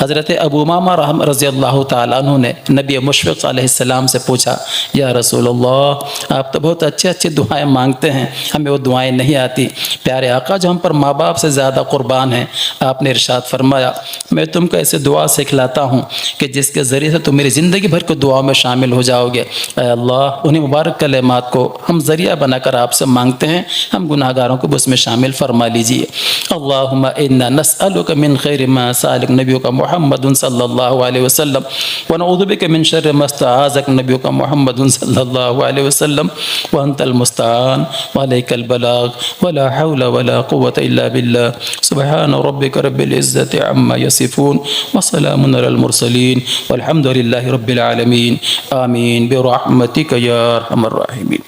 حضرت ابو امامہ رضی اللہ تعالیٰ عنہ نے نبی مشفق علیہ السلام سے پوچھا یا رسول اللہ آپ تو بہت اچھے اچھے دعائیں مانگتے ہیں، ہمیں وہ دعائیں نہیں آتی۔ پیارے آقا جو ہم پر ماں باپ سے زیادہ قربان ہیں، آپ نے ارشاد فرمایا میں تم کو ایسے دعا سکھلاتا ہوں کہ جس کے ذریعے سے تم میری زندگی بھر کو دعاؤں میں شامل ہو جاؤ گے۔ اے اللہ انہیں مبارک کلمات کو ہم ذریعہ بنا کر آپ سے مانگتے ہیں، ہم گناہ گاروں کو اس میں شامل فرما لیجئے۔ اللہم انا نسألک من خیر ما سألک نبیک محمد صلی اللہ علیہ وسلم ونعوذ بک من شر ما استعاذک نبیک محمد صلی اللہ علیہ وسلم وانت المستعان وعلیک البلاغ ولا حول ولا قوة الا باللہ سبحان ربک رب العزت عما یصفون وسلام علی المرسلین والحمد للہ رب العالمین آمین برحمتک یا ارحم الراحمین۔